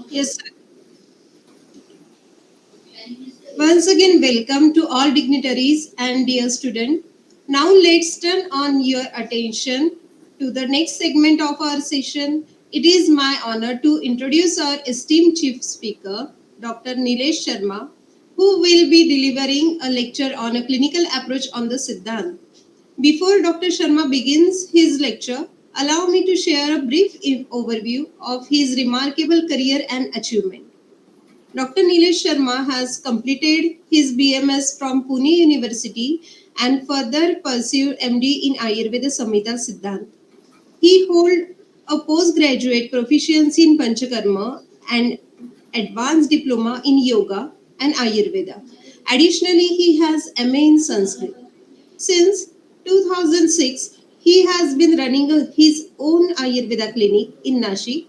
Yes, sir. Once again, welcome to all dignitaries and dear student. Now let's turn on your attention to the next segment of our session. It is my honor to introduce our esteemed chief speaker, Dr. Nilesh Sharma, who will be delivering a lecture on a clinical approach on the Siddhant. Before Dr. Sharma begins his lecture, allow me to share a brief overview of his remarkable career and achievement. Dr. Nilesh Sharma has completed his BMS from Pune University and further pursued MD in Ayurveda Siddhant. He holds a postgraduate proficiency in Panchakarma and advanced diploma in Yoga and Ayurveda. Additionally, he has MA in Sanskrit. Since 2006, he has been running his own Ayurveda clinic in Nashik.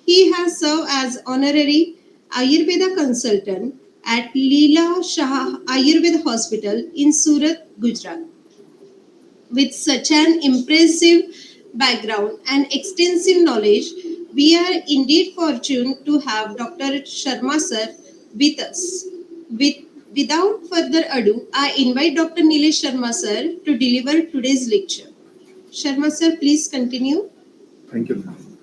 He has served as honorary Ayurveda consultant at Leela Shah Ayurveda Hospital in Surat, Gujarat. With such an impressive background and extensive knowledge, we are indeed fortunate to have Dr. Sharma sir with us. With, without further ado, I invite Dr. Nilesh Sharma sir to deliver today's lecture. Sharma sir, please continue. Thank you, ma'am.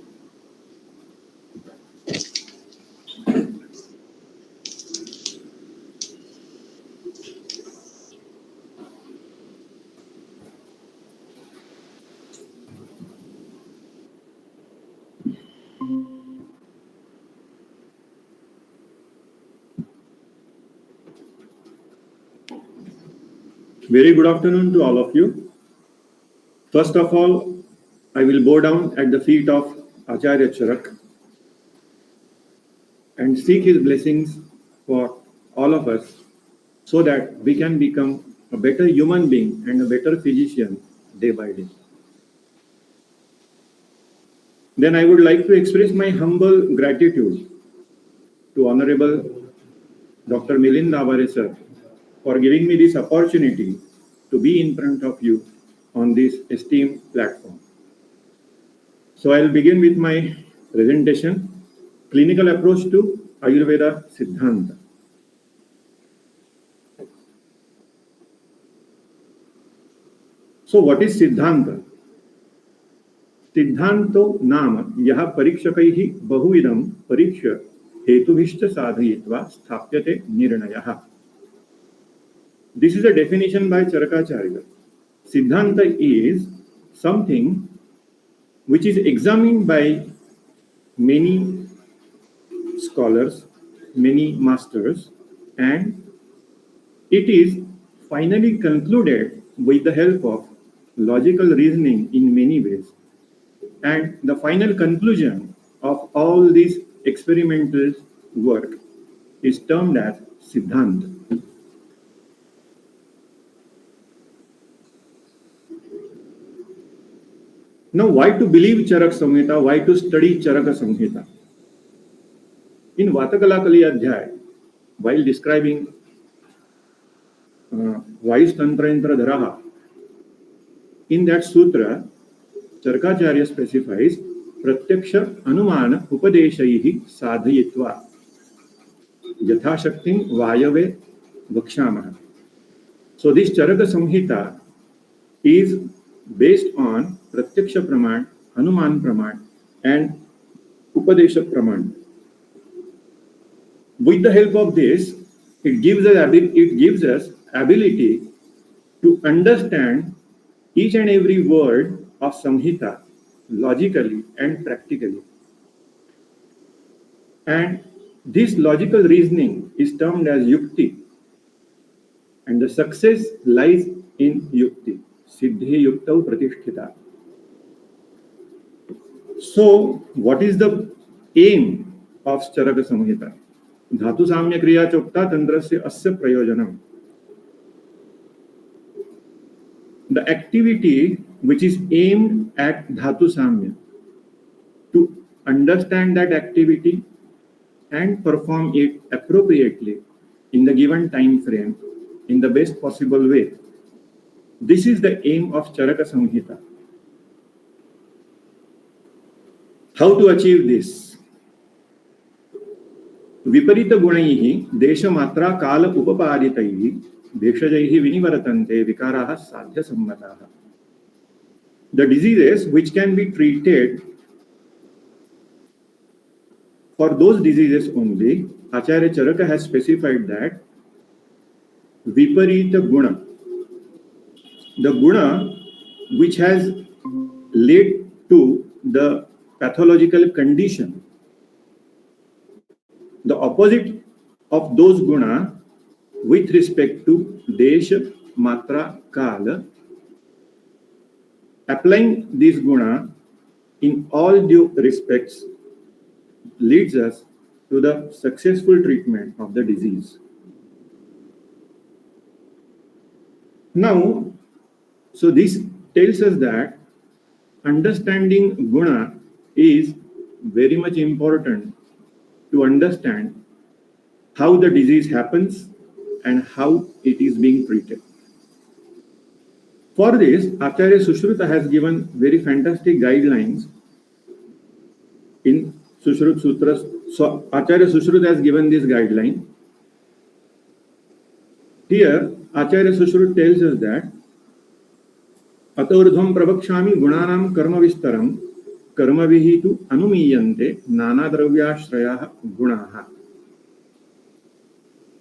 Very good afternoon to all of you. First of all, I will bow down at the feet of Acharya Charak and seek his blessings for all of us so that we can become a better human being and a better physician day by day. Then I would like to express my humble gratitude to Honorable Dr. Milind Davare sir for giving me this opportunity to be in front of you on this esteemed platform. So I'll begin with my presentation, Clinical Approach to Ayurveda Siddhant. So what is Siddhanta? सिद्धांतो नाम यह परीक्षकैः बहुविधं परीक्ष्य हेतुभिश्च साधयित्वा स्थाप्यते निर्णयः. This is a definition by Charakacharya. Siddhanta is something which is examined by many scholars, many masters, and it is finally concluded with the help of logical reasoning in many ways. And the final conclusion of all this experimental work is termed as Siddhant. Now, why to believe Charak Samhita? Why to study Charaka Samhita? In Vatakalakali Adhyay, while describing Vayus Tantrayantra Dharaha, in that sutra, Charakacharya specifies Pratyaksha Anumana Upadeshaihi Sadhayitva Yathashaktim Vayave Vakshamaha. So this Charaka Samhita is based on Pratyaksha Praman, Hanuman Praman, and Upadesha Praman. With the help of this, it gives us ability to understand each and every word of Samhita logically and practically. And this logical reasoning is termed as Yukti. And the success lies in Yukti. Siddhi Yuktau Pratisthita. So, what is the aim of Charaka Samhita? Dhatu Samya Kriya Chokta Tantrasya Asya Prayojanam. The activity which is aimed at Dhatu Samya, to understand that activity and perform it appropriately in the given time frame in the best possible way. This is the aim of Charaka Samhita. How to achieve this? विपरीत गुणैः देशमात्रा काल उपपादितैः भेषजैः विनिवर्तन्ते विकाराः साध्यसम्मताः. The diseases which can be treated, for those diseases only, Acharya Charaka has specified that viparita guna, the guna which has led to the pathological condition, the opposite of those guna with respect to desha, matra, kala, applying this guna in all due respects leads us to the successful treatment of the disease. Now, so this tells us that understanding guna is very much important to understand how the disease happens and how it is being treated. For this, Acharya Sushruta has given very fantastic guidelines in Sushrut Sutras. So Acharya Sushruta has given this guideline. Here, Acharya Sushruta tells us that Atordhvam pravakshami gunanam karma vistaram karma vihitu anumiyante nana dravyashrayah gunaha.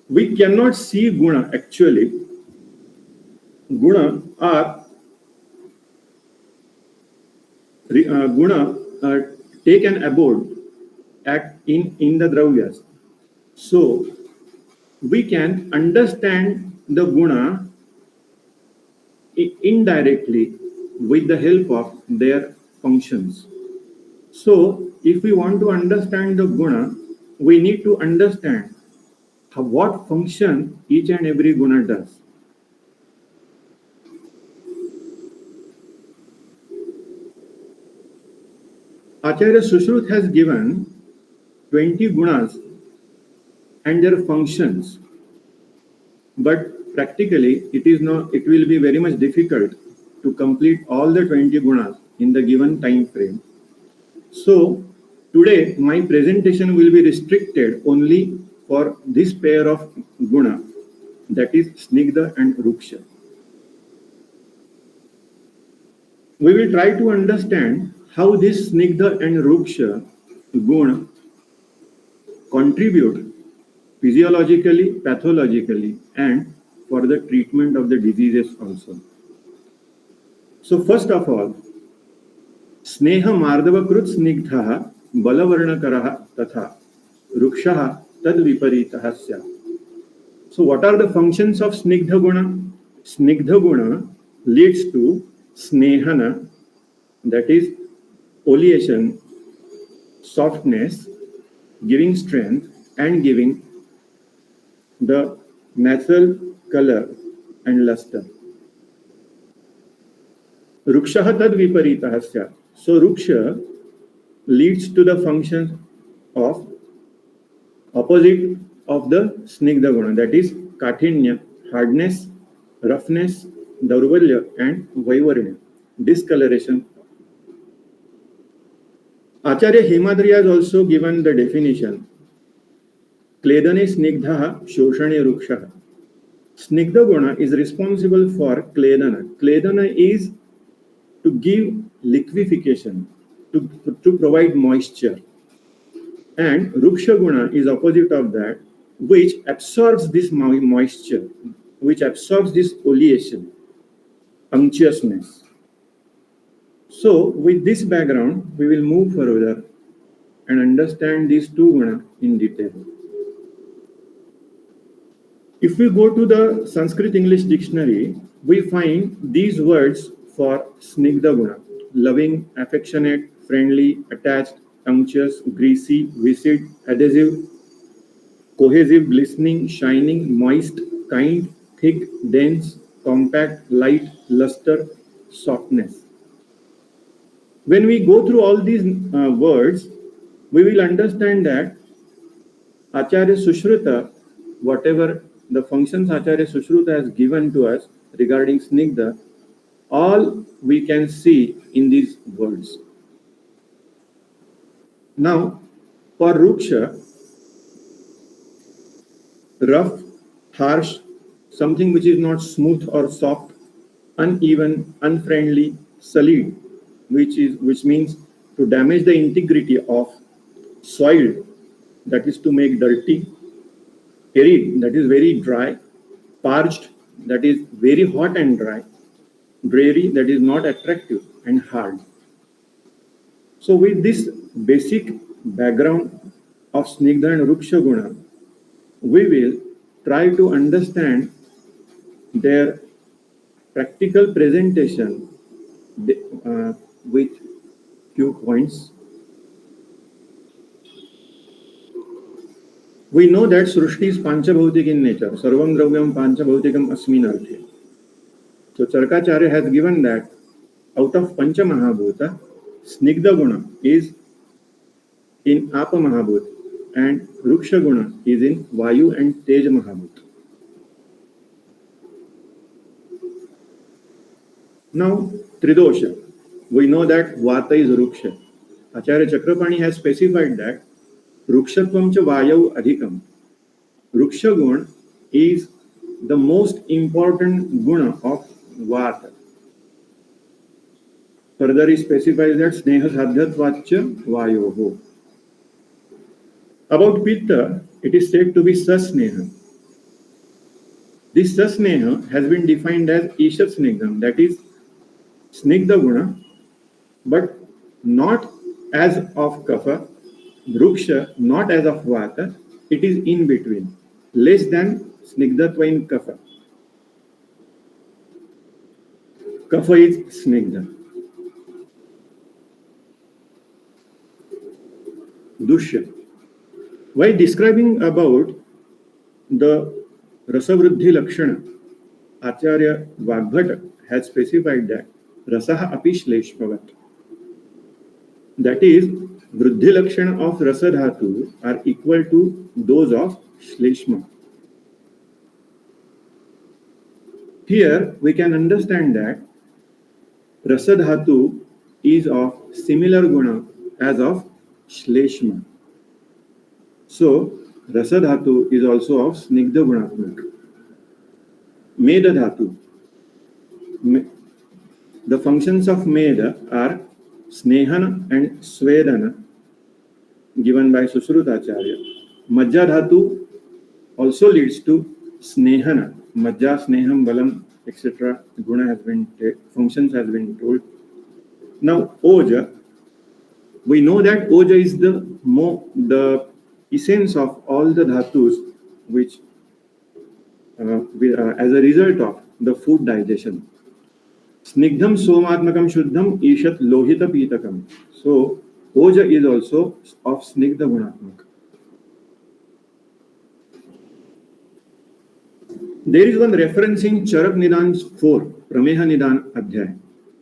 We cannot see guna actually. Guna are take an abode in the dravyas. So we can understand the guna indirectly with the help of their functions. So if we want to understand the guna, we need to understand what function each and every guna does. Acharya Sushrut has given 20 gunas and their functions, but practically it will be very much difficult to complete all the 20 gunas in the given time frame. So today my presentation will be restricted only for this pair of guna, that is Snigdha and Ruksha. We will try to understand how this Snigdha and Ruksha guna contribute physiologically, pathologically, and for the treatment of the diseases also. So first of all, Sneha Mardavakrut Snigdha Balavarnakaraha Tatha Rukshaha Tad Viparitaha Sya. So what are the functions of Snigdha Guna? Snigdha Guna leads to Snehana, that is oleation, softness, giving strength and giving the natural color and luster. Rukshaha tad viparitah sya. So Ruksha leads to the functions of opposite of the Snigdha Guna, that is Kathinya, hardness, roughness, Daurvalya and Vaivarnya, discoloration. Acharya Hemadri has also given the definition. Kledane Snigdha Shoshane Rukshaha. Snigdha Guna is responsible for Kledana. Kledana is to give liquefaction, to provide moisture. And Ruksha Guna is opposite of that, which absorbs this moisture, which absorbs this oleation, unctuousness. So with this background, we will move further and understand these two guna in detail. If we go to the Sanskrit English dictionary, we find these words for Snigdha Guna: loving, affectionate, friendly, attached, unctuous, greasy, viscid, adhesive, cohesive, glistening, shining, moist, kind, thick, dense, compact, light, luster, softness. When we go through all these words, we will understand that Acharya Sushruta, whatever the functions Acharya Sushruta has given to us regarding Snigdha, all we can see in these words. Now, for Ruksha, rough, harsh, something which is not smooth or soft, uneven, unfriendly, sullied, which means to damage the integrity of soil, that is to make dirty, arid, that is very dry, parched, that is very hot and dry, dreary, that is not attractive and hard. So with this basic background of Snigdha and Ruksha Guna, we will try to understand their practical presentation with few points. We know that Srushti is Panchabhautik in nature. Sarvam Dravyam Panchabhautikam Asmin Arthe. So Charakacharya has given that out of Pancha Mahabhuta, Snigdha Guna is in Apa Mahabhut and Ruksha Guna is in Vayu and Tej Mahabhut. Now, Tridosha. We know that Vata is Ruksha. Acharya Chakrapani has specified that Rukshatvam cha Vayu Adhikam. Ruksha Guna is the most important guna of Vata. Further, he specifies that Sneha Sadhyatvacha Vayoho. About Pitta, it is said to be Sasneha. This Sasneha has been defined as Ishat Snigdham, that is Snigdha Guna, but not as of Kapha, Ruksha, not as of Vata, it is in between, less than Snigdhatva in Kapha. Kapha is Snigdha. Dushya. While describing about the Rasavruddhi Lakshana, Acharya Vagbhata has specified that Rasaha api shleshmavat. That is, Vruddhi Lakshana of Rasadhatu are equal to those of Shleshma. Here we can understand that Rasadhatu is of similar guna as of Shleshma. So, Rasadhatu is also of Snigdha Gunatmak. Meda Dhatu. The functions of Meda are Snehana and Svedana, given by Susrutacharya. Majja Dhatu also leads to Snehana. Majja, Sneham, Balam, etc. Guna has been functions has been told. Now, Oja. We know that Oja is the essence of all the dhatus, which as a result of the food digestion. Snigdham somatmakam shuddham ishat lohita pitakam. So Oja is also of Snigdha Gunatmak. There is one reference in Charak Nidan 4, Prameha Nidan Adhyay,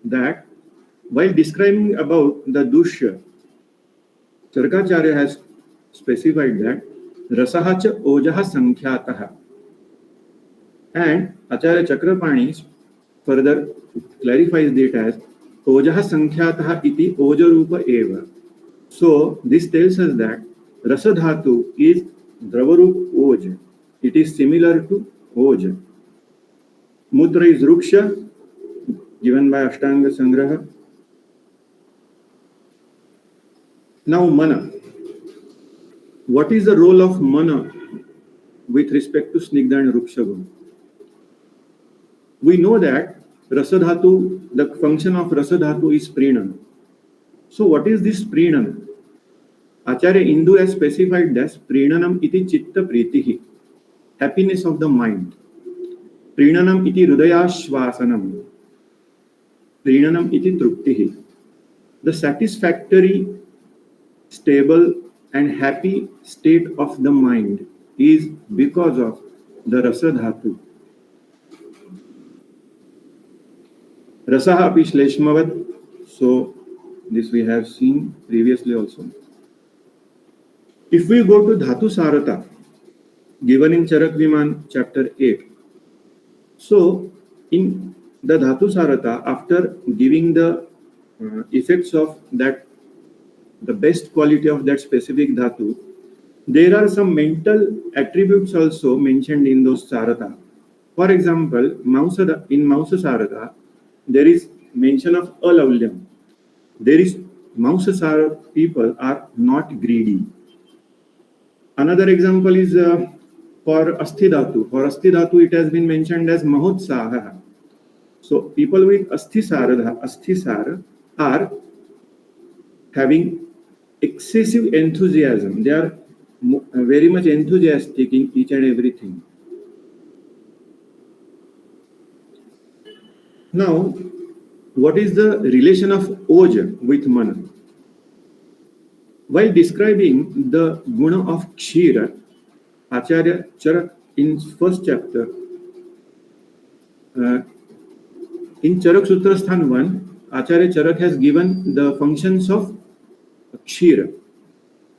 that while describing about the Dushya, Charakacharya has specified that Rasaha cha Ojaha Sankhyataha. And Acharya Chakrapani further clarifies it as Ojaha Sankhyataha iti Ojarupa eva. So this tells us that Rasadhatu is Dravarup Oja. It is similar to Oja. Mudra is Ruksha, given by Ashtanga Sangraha. Now Mana. What is the role of Mana with respect to Snigdha and Ruksha Guna? We know that Rasadhatu, the function of Rasadhatu is Prinana. So what is this Prinana? Acharya Indu has specified that Prinanam iti chitta pritihi, happiness of the mind. Prinanam iti hridayashvasanam. Prinanam iti truptihi. The satisfactory, stable and happy state of the mind is because of the Rasadhatu. Rasaha api shleshmavat. So this we have seen previously also. If we go to Dhatu Sarata, given in Charak Viman chapter 8. So in the Dhatu Sarata, after giving the effects of that, the best quality of that specific dhatu, There are some mental attributes also mentioned in those sarata. For example, in Mausasarada, there is mention of alavyam. There is Mausasara people are not greedy. Another example is for Asthidhatu. For Asthidhatu, it has been mentioned as Mahotsaha. So people with Asthisara are having excessive enthusiasm. They are very much enthusiastic in each and everything. Now, what is the relation of Oja with Mana? While describing the guna of Kshira, Acharya Charak in first chapter, in Charak Sutra Sthan 1, Acharya Charak has given the functions of Kshira.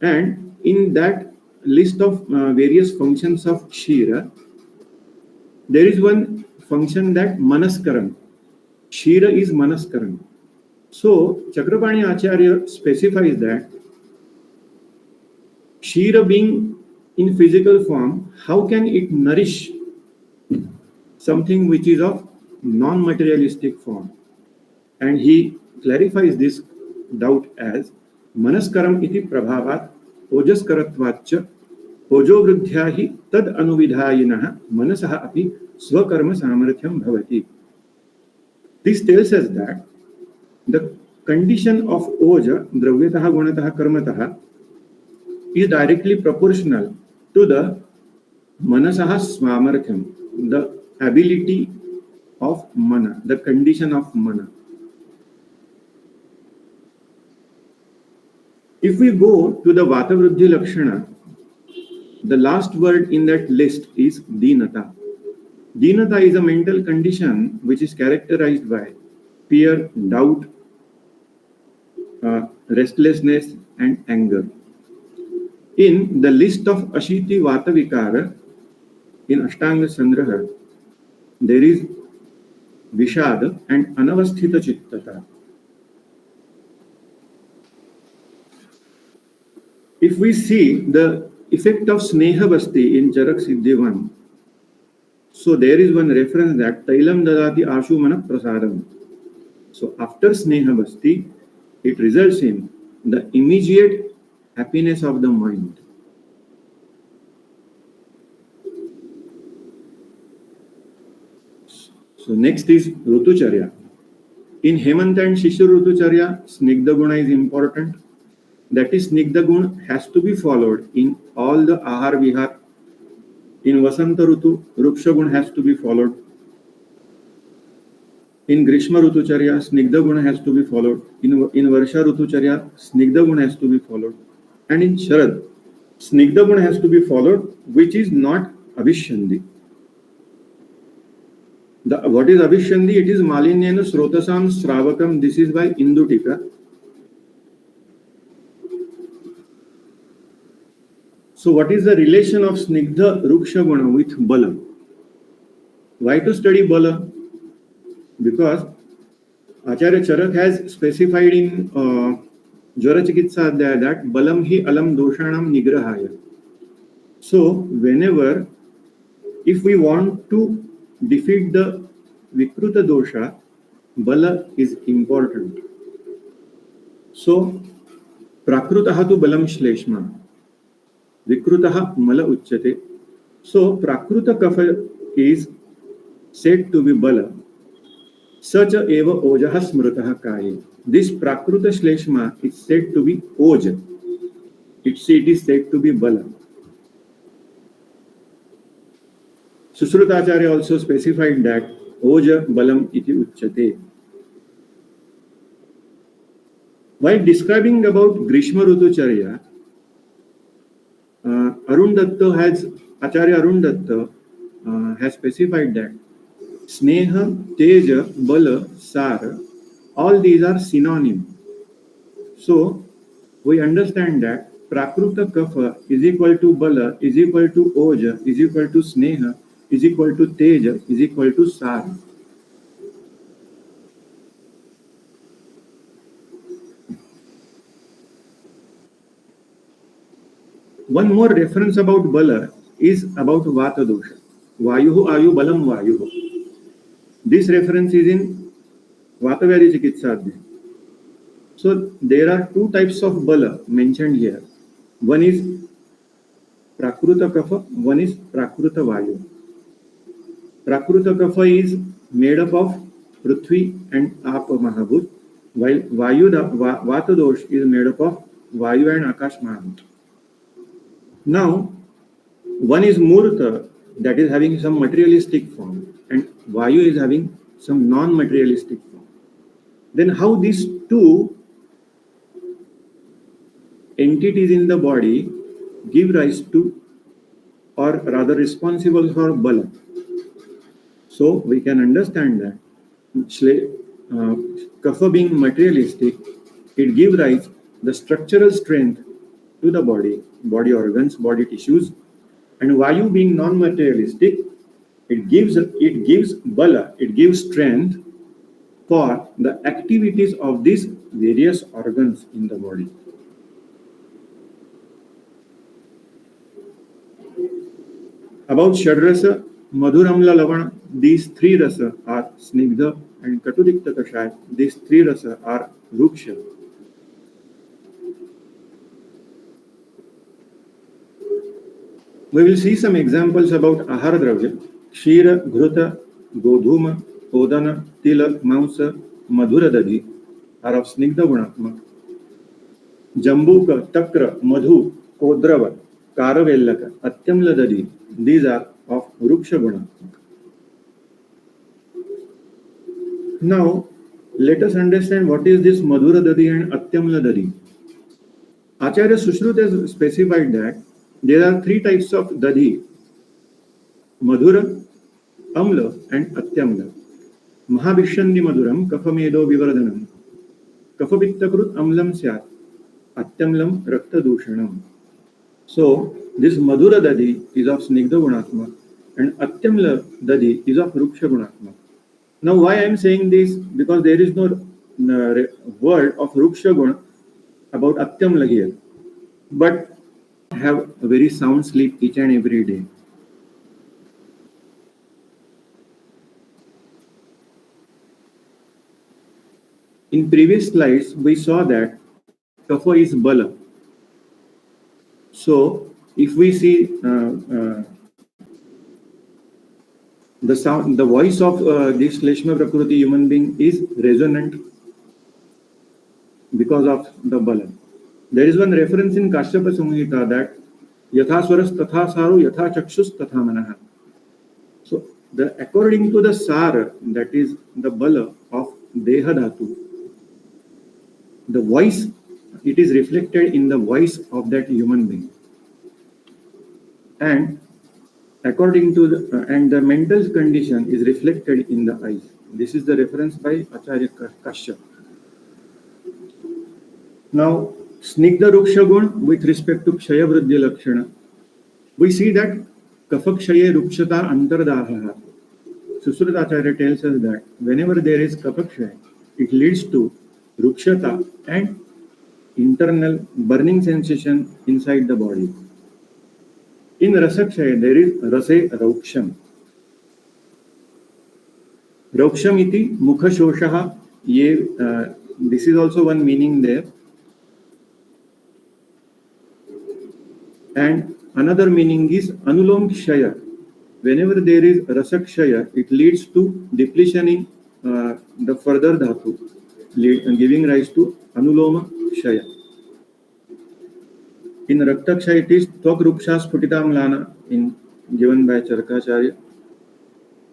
And in that list of various functions of Kshira, there is one function that Manaskaram. Kshira is Manaskaram. So, Chakrapani Acharya specifies that Kshira being in physical form, how can it nourish something which is of non-materialistic form? And he clarifies this doubt as Manaskaram iti prabhavat ojaskaratvacha ojo vruddhya hi tad anuvidhayinah manasah api swakarma samarthyam bhavati. This tells us that the condition of oja, dravyataha gunataha karmataha, is directly proportional to the manasaha swamarthyam, the ability of mana, the condition of mana. If we go to the Vatavruddhi Lakshana, the last word in that list is Dinata. Dinata is a mental condition which is characterized by fear, doubt, restlessness, and anger. In the list of Ashiti Vatavikara, in Ashtanga Sangraha, there is Vishad and Anavasthita Chittata. If we see the effect of Sneha Basti in Charak Siddhi 1, so there is one reference that Tailam Dadati Ashu Mana Prasadam. So after Sneha Basti, it results in the immediate happiness of the mind. So next is Rutucharya. In Hemant and Shishir Rutucharya, Snigdha Guna is important. That is, Snigdha Guna has to be followed in all the Ahar Vihar. In Vasanta Rutu, Ruksha Guna has to be followed. In Grishma Rutucharya, Snigdha Guna has to be followed. In Varsha Rutucharya, Snigdha Guna has to be followed. And in Sharad, Snigdha Guna has to be followed, which is not Avishandi. What is Avishandi? It is Malinyena Srotasam Sravakam. This is by Indutika. So what is the relation of Snigdha Ruksha Guna with Bala? Why to study Bala? Because Acharya Charak has specified in Jwara Chikitsa Adhyaya that Balam hi alam doshanam nigrahaya. So whenever, if we want to defeat the Vikruta dosha, Bala is important. So Prakrutaha tu balam shleshma, Vikrutaha mala uchyate. So Prakruta kapha is said to be Bala. Such a eva ojaha smrutaha kaye. This Prakruta shleshma is said to be Oja. It is said to be Bala. Susrutacharya also specified that Oja Balam iti uchyate. While describing about Grishma Rutucharya, Acharya Arun Datta has specified that Sneha, Teja, Bala, Sara, all these are synonyms. So we understand that Prakruta Kapha is equal to Bala, is equal to Oja, is equal to Sneha, is equal to Teja, is equal to Sara. One more reference about Bala is about Vata dosha. Vayuhu ayu balam vayuhu. This reference is in Vatavyadi Chikitsadhya. So there are two types of Bala mentioned here. One is Prakruta Kapha, one is Prakruta Vayu. Prakruta Kapha is made up of Prithvi and Apa Mahabhut, while Vata dosh is made up of Vayu and Akash Mahabhut. Now, one is Murta, that is having some materialistic form, and Vayu is having some non-materialistic form. Then how these two entities in the body give rise to, or rather responsible for Bala. So we can understand that Kapha being materialistic, it gives rise the structural strength to the body organs, body tissues, and Vayu being non-materialistic, it gives Bala, it gives strength for the activities of these various organs in the body. About Shadrasa, Madhur, Amla, Lavana, these three rasa are Snigdha and Katudikta Kashaya. These three rasa are Ruksha. We will see some examples about Ahara Dravya. Kshira, Ghruta, Godhuma, Odana, Tila, Mamsa, Madhura Dadi are of Snigdha Gunatmak. Jambuka, Takra, Madhu, Kodrava, Karavellaka, Atyamla Dadi, these are of Ruksha Gunatmak. Now, let us understand what is this Madhura Dadi and Atyamla Dadi. Acharya Sushruta has specified that there are three types of Dadi: Madhura, Amla, and Atyamla. Mahabhishandi Madhuram, Kafamedo Vivardhanam, Kafapittakrut Amlam Syat, Atyamlam Rakta Dushanam. So, this Madhura Dadi is of Snigdha Gunatma and Atyamla Dadi is of Ruksha Gunatma. Now, why I am saying this? Because there is no word of Ruksha Guna about Atyamla here. But have a very sound sleep each and every day. In previous slides, we saw that Kapha is Bala. So, if we see the sound, the voice of this Leshma Prakriti human being is resonant because of the Bala. There is one reference in Kashyapa Samhita that Yatha Swaras Tatha Saru Yatha Chakshus Tatha Manaha. So, according to the Sara, that is the Bala of Deha Dhatu, the voice, it is reflected in the voice of that human being. And according to the mental condition is reflected in the eyes. This is the reference by Acharya Kashyap. Now, Snigdha Ruksha Gun with respect to Kshaya Vriddhi Lakshana, we see that Kapha Kshaye Rukshata Antardaha. Susruta Acharya tells us that whenever there is Kapha Kshaya, it leads to Rukshata and internal burning sensation inside the body. In Rasakshaya, there is Rase Rauksham. Rauksham iti Mukha Shoshaha. This is also one meaning there. And another meaning is Anulom Kshaya. Whenever there is Rasakshaya, it leads to depletion in the further dhatu, giving rise to Anuloma Kshaya. In Raktakshaya, it is Tvak Ruksha Sputitamlana, given by Charakacharya.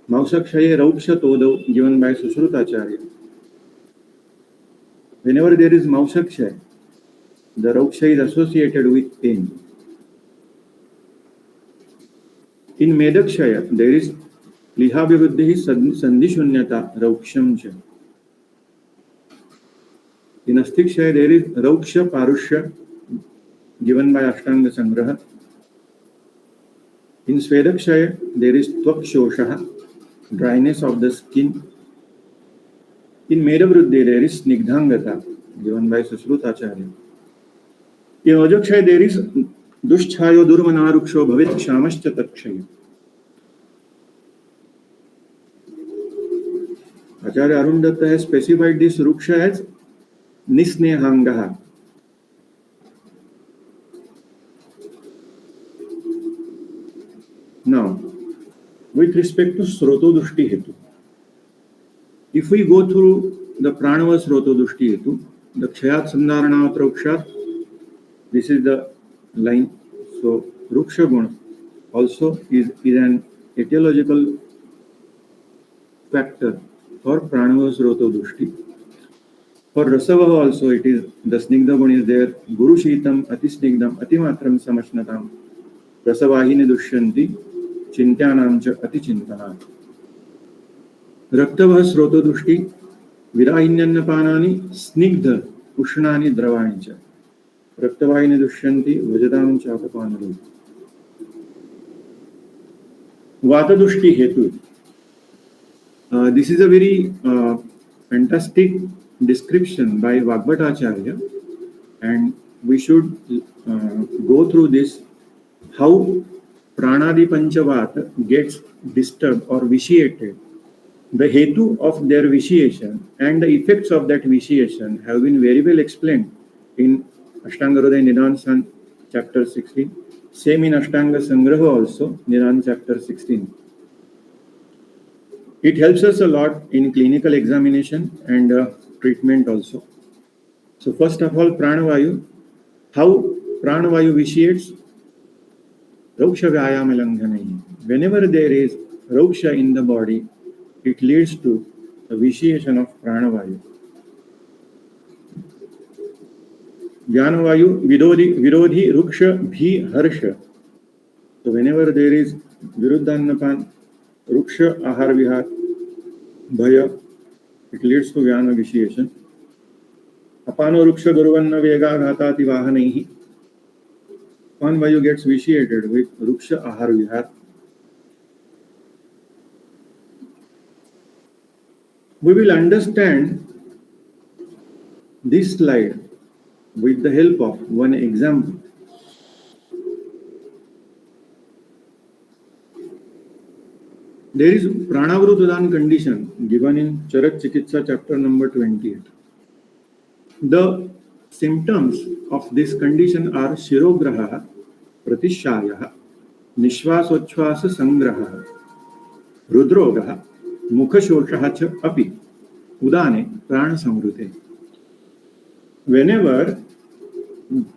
Mausakshaye Rauksha Todo, given by Susrutacharya. Whenever there is Mausakshay, the Rauksha is associated with pain. In Medakshaya, there is Lihabhiruddhi Sandhishunyata Raukshamcha. In Astikshaya, there is Rauksha Parushya, given by Ashtanga Sangraha. In Svedakshaya, there is Tvakshoshaha, dryness of the skin. In Medavruddhi, there is Snigdhangata, given by Susrutacharya. In Ojakshaya, there is दुष्छायो दुर्मनारुक्षो भवेत् क्षामश्च तत्क्षय. Acharya Arun Datta has specified this ruksha as nisnehangaha. Now, with respect to srotodushti hetu, if we go through the pranava srotodushti hetu, the kshayat sandaranavatra rukshat, this is the line. So, ruksha guna also is an etiological factor for pranava srotodushti. For rasavaha also it is, the snigdha guna is there, guru shitam ati snigdham ati matram samashnatam rasavahini dushyanti चिंत्यानां च अति चिंतनात्. रक्तवः स्रोतोदुष्टि विराहिन्यन्नपानानि स्निग्ध उष्णानि द्रवाणि च रक्तवाहिनी दुष्यन्ति वजतां चापपानरो. वातदुष्टि हेतु. This is a very fantastic description by Vagbhatacharya, and we should go through this, how Pranadi Panchavata gets disturbed or vitiated. The hetu of their vitiation and the effects of that vitiation have been very well explained in Ashtanga Hridaya Nidan chapter 16. Same in Ashtanga Sangraha also, Nidan chapter 16. It helps us a lot in clinical examination and treatment also. So first of all, Pranavayu. How Pranavayu vitiates? Ruksha Vyayama Langhanai. Whenever there is Ruksha in the body, it leads to a vitiation of Pranavayu. Jnanavayu Virodhi Ruksha Bhi Harsha. So whenever there is Viruddhannapan, Ruksha Ahar Vihar, Bhaya, it leads to Jnana vitiation. Apano Ruksha Guruvanna Vega Ghatati Vahanaihi. One Vayu gets vitiated with Ruksha Ahar Vihar. We will understand this slide with the help of one example. There is Pranavrut Udan condition given in Charak Chikitsa chapter number 28. The symptoms of this condition are Shirograha, Pratishayaha, Nishvasochvasa Sangraha, Rudrogaha, Mukhashoshaha cha api, Udane, Prana Samrute. Whenever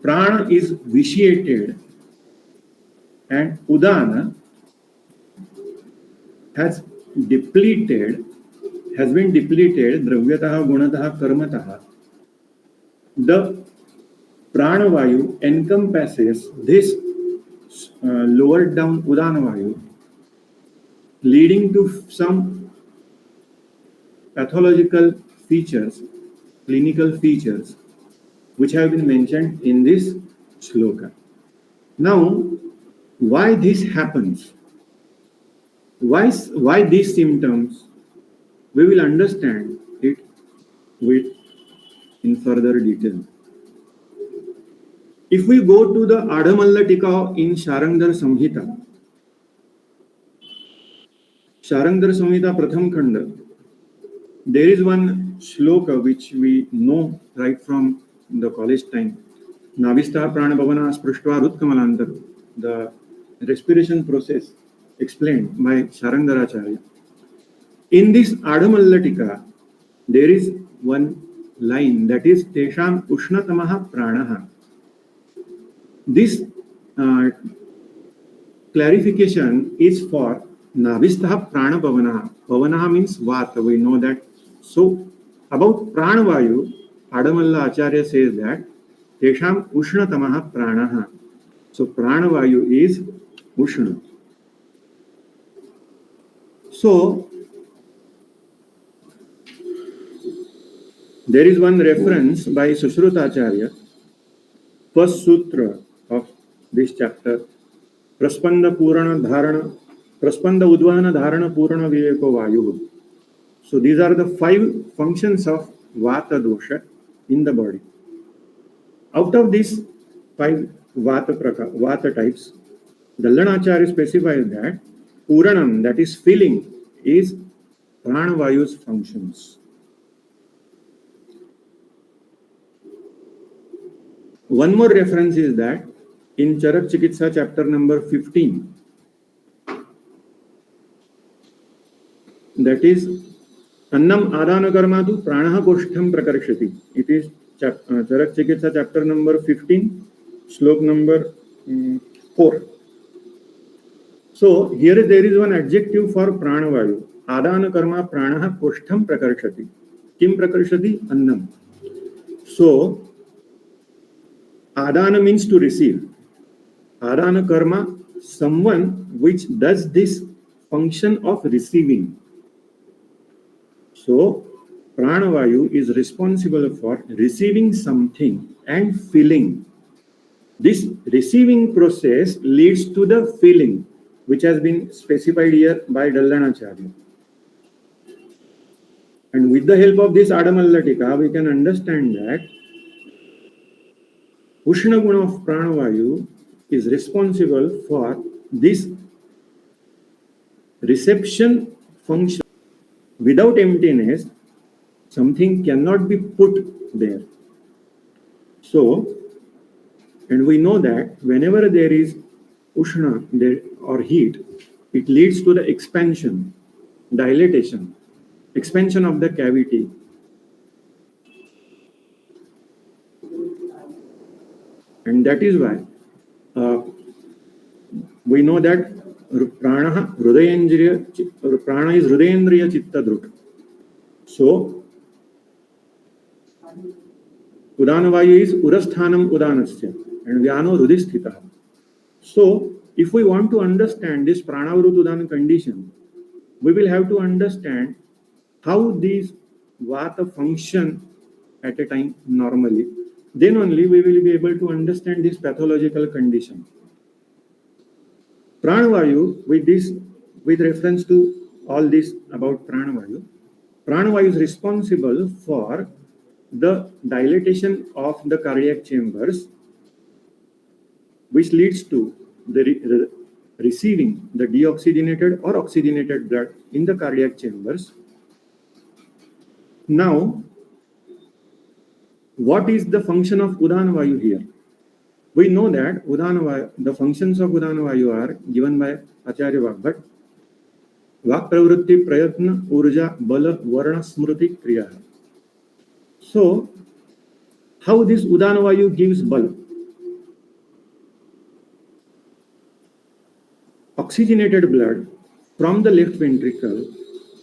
Prana is vitiated and Udana has been depleted, Dravyataha, Gunataha, Karmataha, the Pranavayu encompasses this lowered down Udanavayu, leading to some pathological features, clinical features, which have been mentioned in this shloka. Now, why this happens? Why these symptoms? We will understand it in further detail. If we go to the Adhamalla Tika in Sharangdar Samhita Pratham Khanda, there is one shloka which we know right from the college time. Navistha Prana Bhavana Sprishtva Rutkamalantar, the respiration process explained by Sharangdaracharya. In this Adhamalla Tika, there is one line that is Tesham Ushnatamaha Pranaha. This clarification is for Navistha Prana Pavanaha. Pavanaha means Vata, we know that. So, about Pranavayu, Adamalla Acharya says that Tesham Ushnatamaha Pranaha. So, Pranavayu is Ushna. So, there is one reference by Sushrutacharya, first sutra of this chapter, Praspanda Udvana Dharana Purana Viveko Vayu. So these are the 5 functions of Vata dosha in the body. Out of these 5 Vata types, Dallanacharya specifies that Puranam, that is filling, is Pranavayu's functions. One more reference is that in Charak Chikitsa chapter number 15, that is Annam Adana Karmatu Pranaha Koshtham Prakarshati. It is Charak Chikitsa chapter number 15, slok number 4. So here there is one adjective for Pranavayu. Adana Karma Pranaha Koshtham Prakarshati. Kim Prakarshati? Annam. So Adana means to receive. Adana Karma, someone which does this function of receiving. So Pranavayu is responsible for receiving something and feeling. This receiving process leads to the feeling, which has been specified here by Dallanacharya. And with the help of this Adamallatika, we can understand that Ushna Guna of Pranavayu is responsible for this reception function. Without emptiness, something cannot be put there. So, and we know that whenever there is Ushna there, or heat, it leads to the expansion, dilatation, expansion of the cavity. And that is why we know that Prana is Hridayendriya Chitta Drut. So, Udanavayu is Urasthanam Udanasya and Vyano Rudisthita. So, if we want to understand this Pranavrut Udan condition, we will have to understand how these Vata function at a time normally. Then only we will be able to understand this pathological condition. Pranavayu, with reference to all this about Pranavayu, Pranavayu is responsible for the dilatation of the cardiac chambers, which leads to the receiving the deoxygenated or oxygenated blood in the cardiac chambers. Now, what is the function of Udanavayu here? We know that Udanavayu, the functions of Udanavayu are given by Acharya Vagbhat. Vak pravrutti prayatna urja bala varna smriti kriya. So, how this Udanavayu gives bal? Oxygenated blood from the left ventricle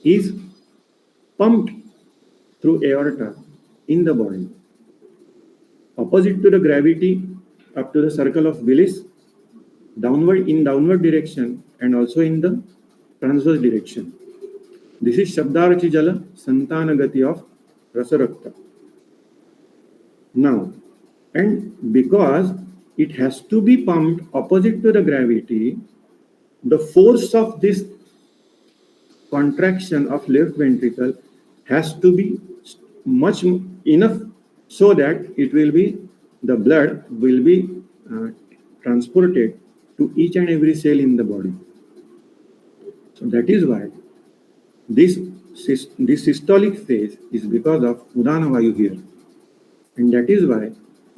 is pumped through aorta in the body, opposite to the gravity up to the circle of Willis, downward direction and also in the transverse direction. This is Shabdarchi Jala Santanagati of Rasarakta. Now, and because it has to be pumped opposite to the gravity, the force of this contraction of left ventricle has to be much enough so that it will be, the blood will be transported to each and every cell in the body. So that is why this systolic phase is because of Udanavayu here. And that is why,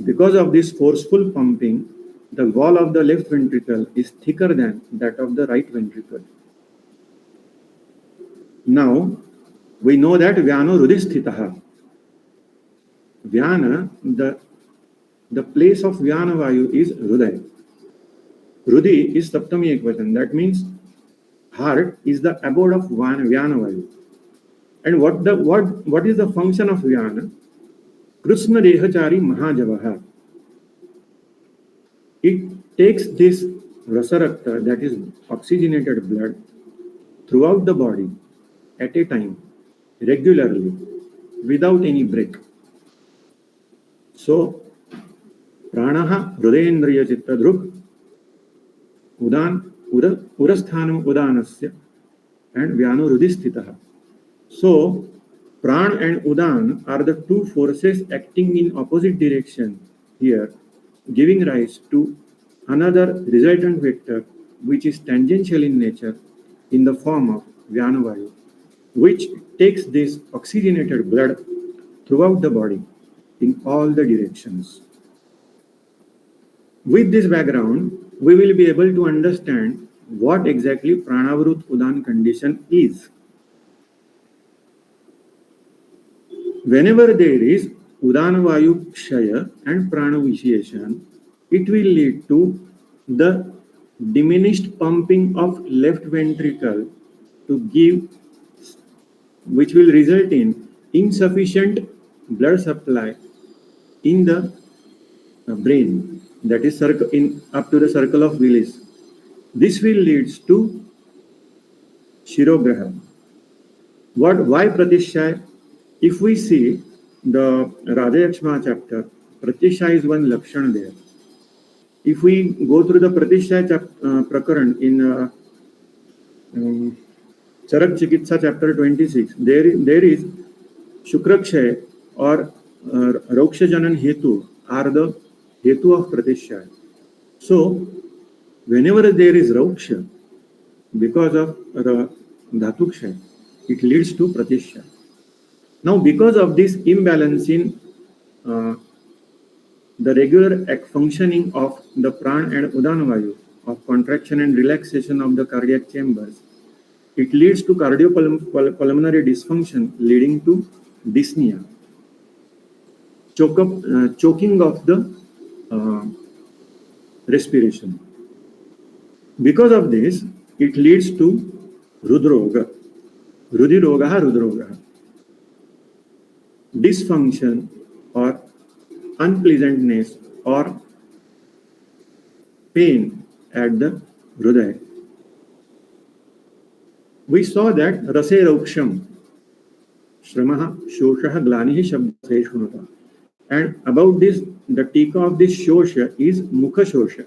because of this forceful pumping, the wall of the left ventricle is thicker than that of the right ventricle. Now, we know that Vyano Rudisthitaha. Vyana, the place of Vyanavayu is Hruday. Hrudi is Saptami Ekvachan. That means heart is the abode of Vyanavayu. And what is the function of Vyana? Krishna Dehachari Mahajavaha. It takes this Rasarakta, that is oxygenated blood, throughout the body at a time, regularly, without any break. So, Pranaha Hridayendriya Chitta Druk, Udan, Urasthanam Udanasya, and Vyano Rudisthitaha. So, Pran and Udan are the two forces acting in opposite direction here, giving rise to another resultant vector which is tangential in nature in the form of Vayu, which takes this oxygenated blood throughout the body in all the directions. With this background, we will be able to understand what exactly Pranavrut Udan condition is. Whenever there is Udan Vayu Kshaya and Prana vitiation, it will lead to the diminished pumping of left ventricle to give, which will result in insufficient blood supply in the brain, that is in up to the circle of Willis. This will lead to Shirograha. Why Pratishtha? If we see the Rajyakshma chapter, Pratishtha is one Lakshana there. If we go through the Pratishtha Prakaran in Charak Chikitsa chapter 26, there is Shukrakshay or Ruksha Janan Hetu are the Hetu of Pratishtha. So, whenever there is Ruksha, because of the Dhatukshay, it leads to Pratishtha. Now, because of this imbalance in the regular functioning of the Prana and Udan Vayu, of contraction and relaxation of the cardiac chambers, it leads to cardiopulmonary dysfunction leading to dyspnea, choking of the respiration. Because of this, it leads to Rudroga, Rudroga, dysfunction or unpleasantness or pain at the Hridaya. We saw that Rase Rauksham, Shramaha, Shoshaha, Glanihi, Shabda, Shunata. And about this, the tika of this Shosha is Mukha Shosha.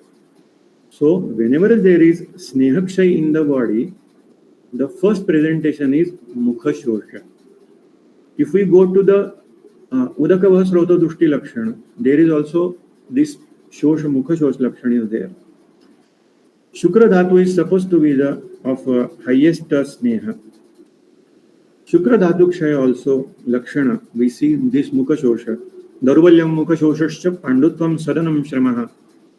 So, whenever there is Snehakshay in the body, the first presentation is Mukha Shosha. If we go to the Udakavah Srota Dushti Lakshana, there is also this Shosha, Mukha Shosha Lakshana is there. Shukra Dhatu is supposed to be the of highest Sneha. Shukra Dhatu Kshaya also Lakshana, we see this Mukha Shosha. Darvalyam Mukha Shoshascha Pandutvam Sadanam Shramaha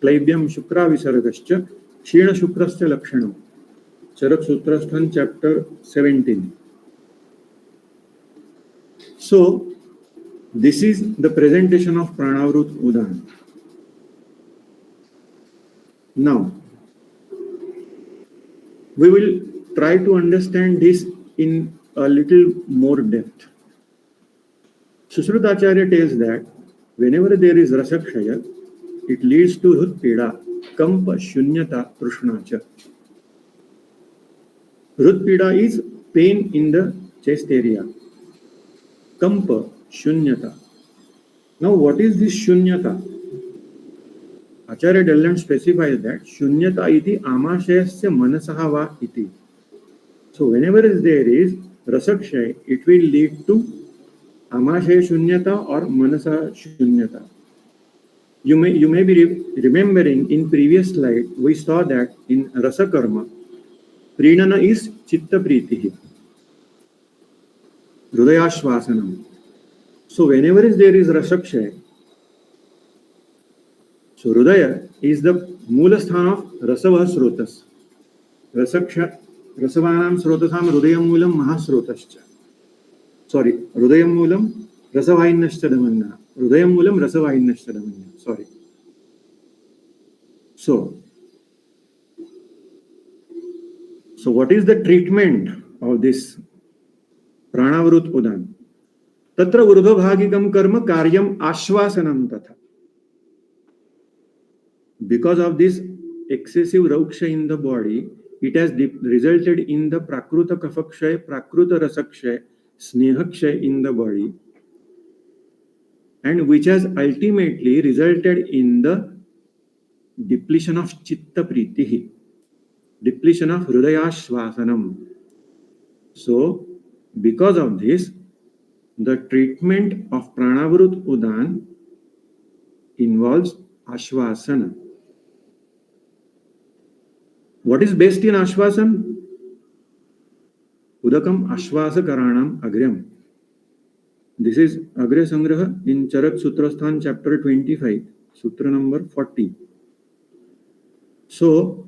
Klaibyam Shukra Visargascha Kshina Shukrascha Lakshana. Charak Sutrasthan chapter 17. So, this is the presentation of Pranavrut Udan. Now, we will try to understand this in a little more depth. Sushrutacharya tells that whenever there is Rasakshaya, it leads to Rutpida, Kampa, Shunyata, Trishnacha. Rutpida is pain in the chest area. Kampa, Shunyata. Now, what is this Shunyata? Acharya Delland specifies that Shunyata iti amashayasya manasaha va iti. So, whenever there is Rasakshay, it will lead to Amashaya Shunyata or Manasa Shunyata. You may be remembering in previous slide, we saw that in Rasakarma, Prinana is Chitta Pritihi, Hridayashvasanam. So whenever there is Rasakshay, so Hridaya is the Moolasthana of Rasavah Srotas. Rasaksha, Rasavanam Srotasam Hridayam Moolam Mahasrotascha. Sorry, Hridayam Moolam Rasavahinnascha Damanna. Hridayam Moolam Rasavahinnascha Damanna. Sorry. So what is the treatment of this Pranavrut Udan? Tatra urdhobhagikam karma karyam ashvasanam tatha. Because of this excessive rauksha in the body, it has resulted in the prakruta kafakshay, prakruta rasakshay, snehakshay in the body, and which has ultimately resulted in the depletion of chitta pritihi, depletion of hridayashvasanam. So, because of this, the treatment of Pranavrut Udan involves ashvasana. What is best in Ashvasan? Udakam Ashvasakaranam Agryam. This is Agre Sangraha in Charak Sutrasthan chapter 25, Sutra number 40. So,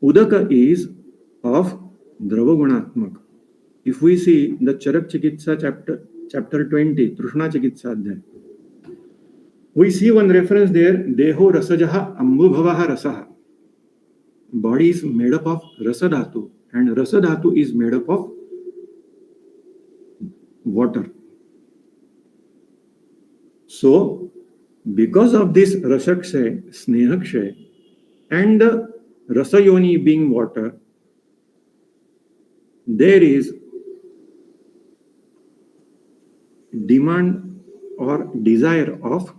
Udaka is of Dravagunatmak. If we see the Charak Chikitsa chapter 20, Trishna Chikitsa Adhyay, we see one reference there, Deho Rasajaha Ambubhavaha Rasaha. Body is made up of Rasadhatu, and Rasadhatu is made up of water. So, because of this Rasakshay, Snehakshay, and Rasayoni being water, there is demand or desire of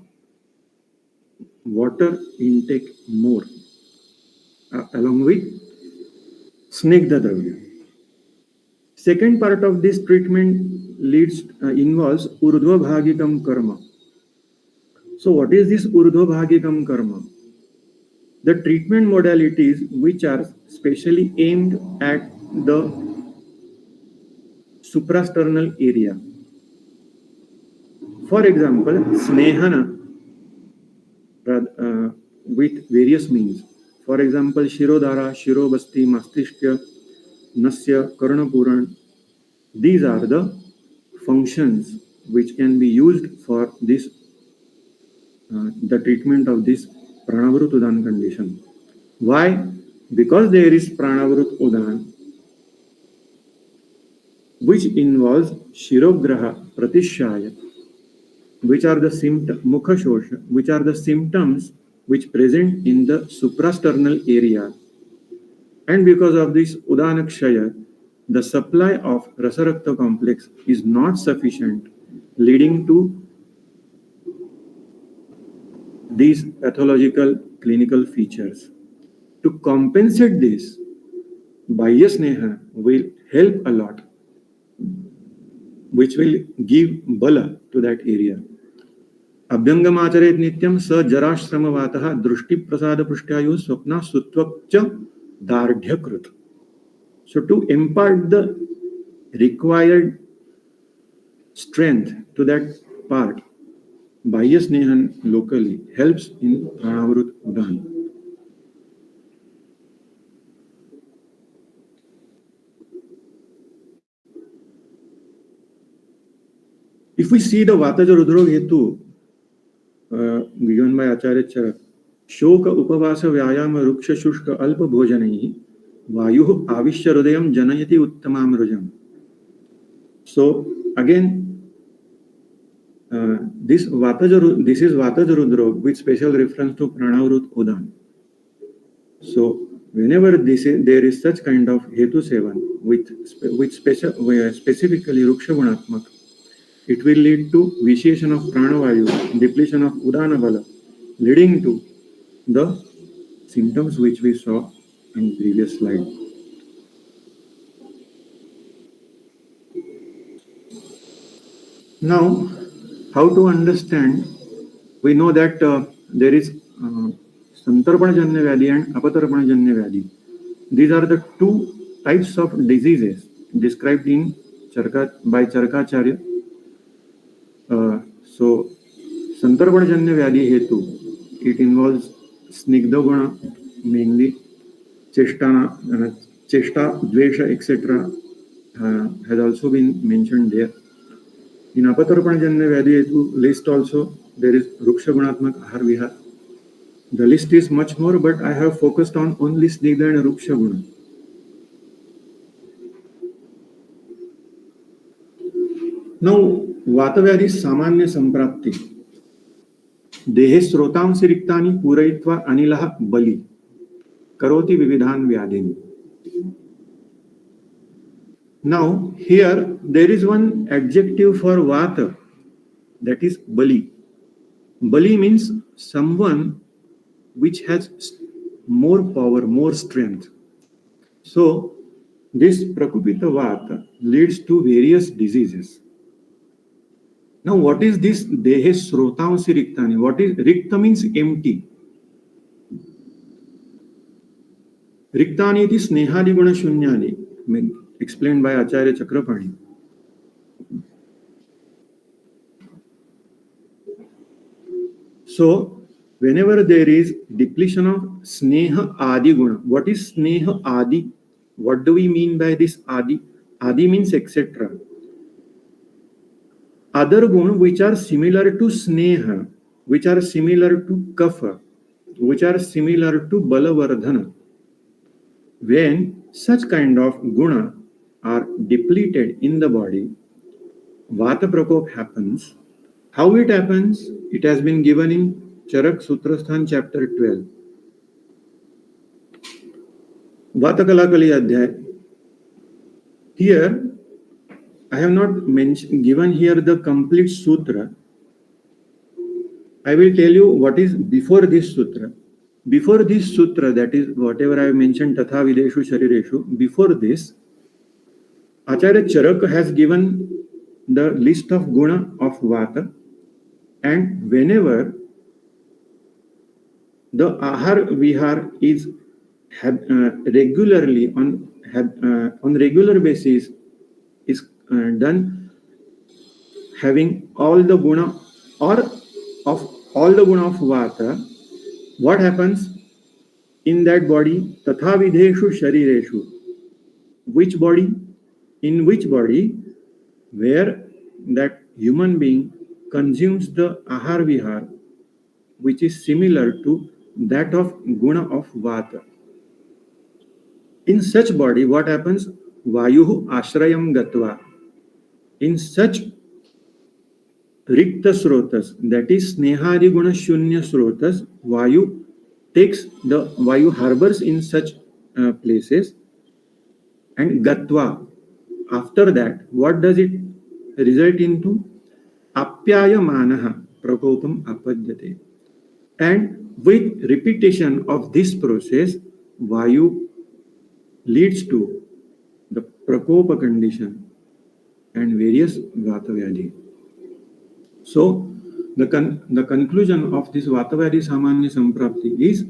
water intake more, along with Snigdha Dravya. Second part of this treatment involves Urdhva Bhagikam Karma. So what is this Urdhva Bhagikam Karma? The treatment modalities which are specially aimed at the suprasternal area. For example, Snehana with various means. For example, Shirodhara, Shirobasti, Mastishkya, Nasya, Karnapuran. These are the functions which can be used for this the treatment of this Pranavrut Udan condition. Why? Because there is Pranavrut Udan, which involves Shirograha, Pratishaya, which are the Mukha Shosha, which are the symptoms which present in the suprasternal area. And because of this Udanakshaya, the supply of Rasarakta complex is not sufficient, leading to these pathological clinical features. To compensate this, Bahya Sneha will help a lot, which will give bala to that area. Abhyangam acharet nityam sa jarashramavataha drushti prasada prushtyayu swapna sutvakcha dardhyakrut. So to impart the required strength to that part, Bahya Snehan locally helps in Pranavrut Udan. If we see the Vataja Rudrog Hetu given by Acharya Charak, Shoka Upavasa Vyayama Ruksha Shushka Alpa Bhojanai Vayu Avishya Rudayam Janayati Uttamam Rujam. So again, this is Vataja Rudrog with special reference to Pranavrut Udan. So whenever there is such kind of Hetu Sevan with specifically Ruksha Gunatmak, it will lead to vitiation of Pranavayu, depletion of Udana Bala, leading to the symptoms which we saw in previous slide. Now, how to understand? We know that there is Santarpanajanya Vyadhi and Apatarpanajanya Vyadhi. These are the two types of diseases described in by Charakacharya. So, Santarpanajanya Vyadhi Hetu, it involves Snigdha Guna, mainly Chesta, Dvesha, etc. Has also been mentioned there. In Apatarpanajanya Vyadhi Hetu list also, there is Ruksha Gunatmak Ahar Vihar. The list is much more, but I have focused on only Snigdha and Ruksha Guna. Now, Vatavyadhi Samanya Samprapti. देहे स्रोतांसि रिक्तानि पूरयित्वा अनिलः बलि करोति विविधान व्याधीन. Now here there is one adjective for Vata, that is Bali. Bali means someone which has more power, more strength. So this Prakupita Vata leads to various diseases. Now, what is this Dehe Srotansi Riktani? What is Rikta means empty. Riktani iti snehadi guna shunyani, explained by Acharya Chakrapani. So, whenever there is depletion of sneha adi guna, what is sneha adi? What do we mean by this adi? Adi means etc. Other guna which are similar to sneha, which are similar to kapha, which are similar to balavardhana. When such kind of guna are depleted in the body, vata prakop happens. How it happens? It has been given in Charak Sutrasthan chapter 12. Vatakalakali Adhyay. Here, I have not given here the complete sutra. I will tell you what is before this sutra. Before this sutra, that is whatever I have mentioned, Tatha Videshu Sharireshu, before this, Acharya Charak has given the list of guna of Vata, and whenever the Ahar Vihar is regularly on regular basis is done, having all the guna or of all the guna of Vata, what happens in that body? Tatha videshu sharireshu. Which body? In which body? Where that human being consumes the ahar vihar, which is similar to that of guna of Vata. In such body, what happens? Vayu ashrayam gatva. In such Rikta Srotas, that is Snehadi Guna Shunya Srotas, Vayu harbors in such places, and Gatva. After that, what does it result into? Apyaya Manaha Prakopam Apadyate. And with repetition of this process, Vayu leads to the Prakopa condition and various Vata Vyadhi. So, the conclusion of this Vatavadi Samanya Samprapti is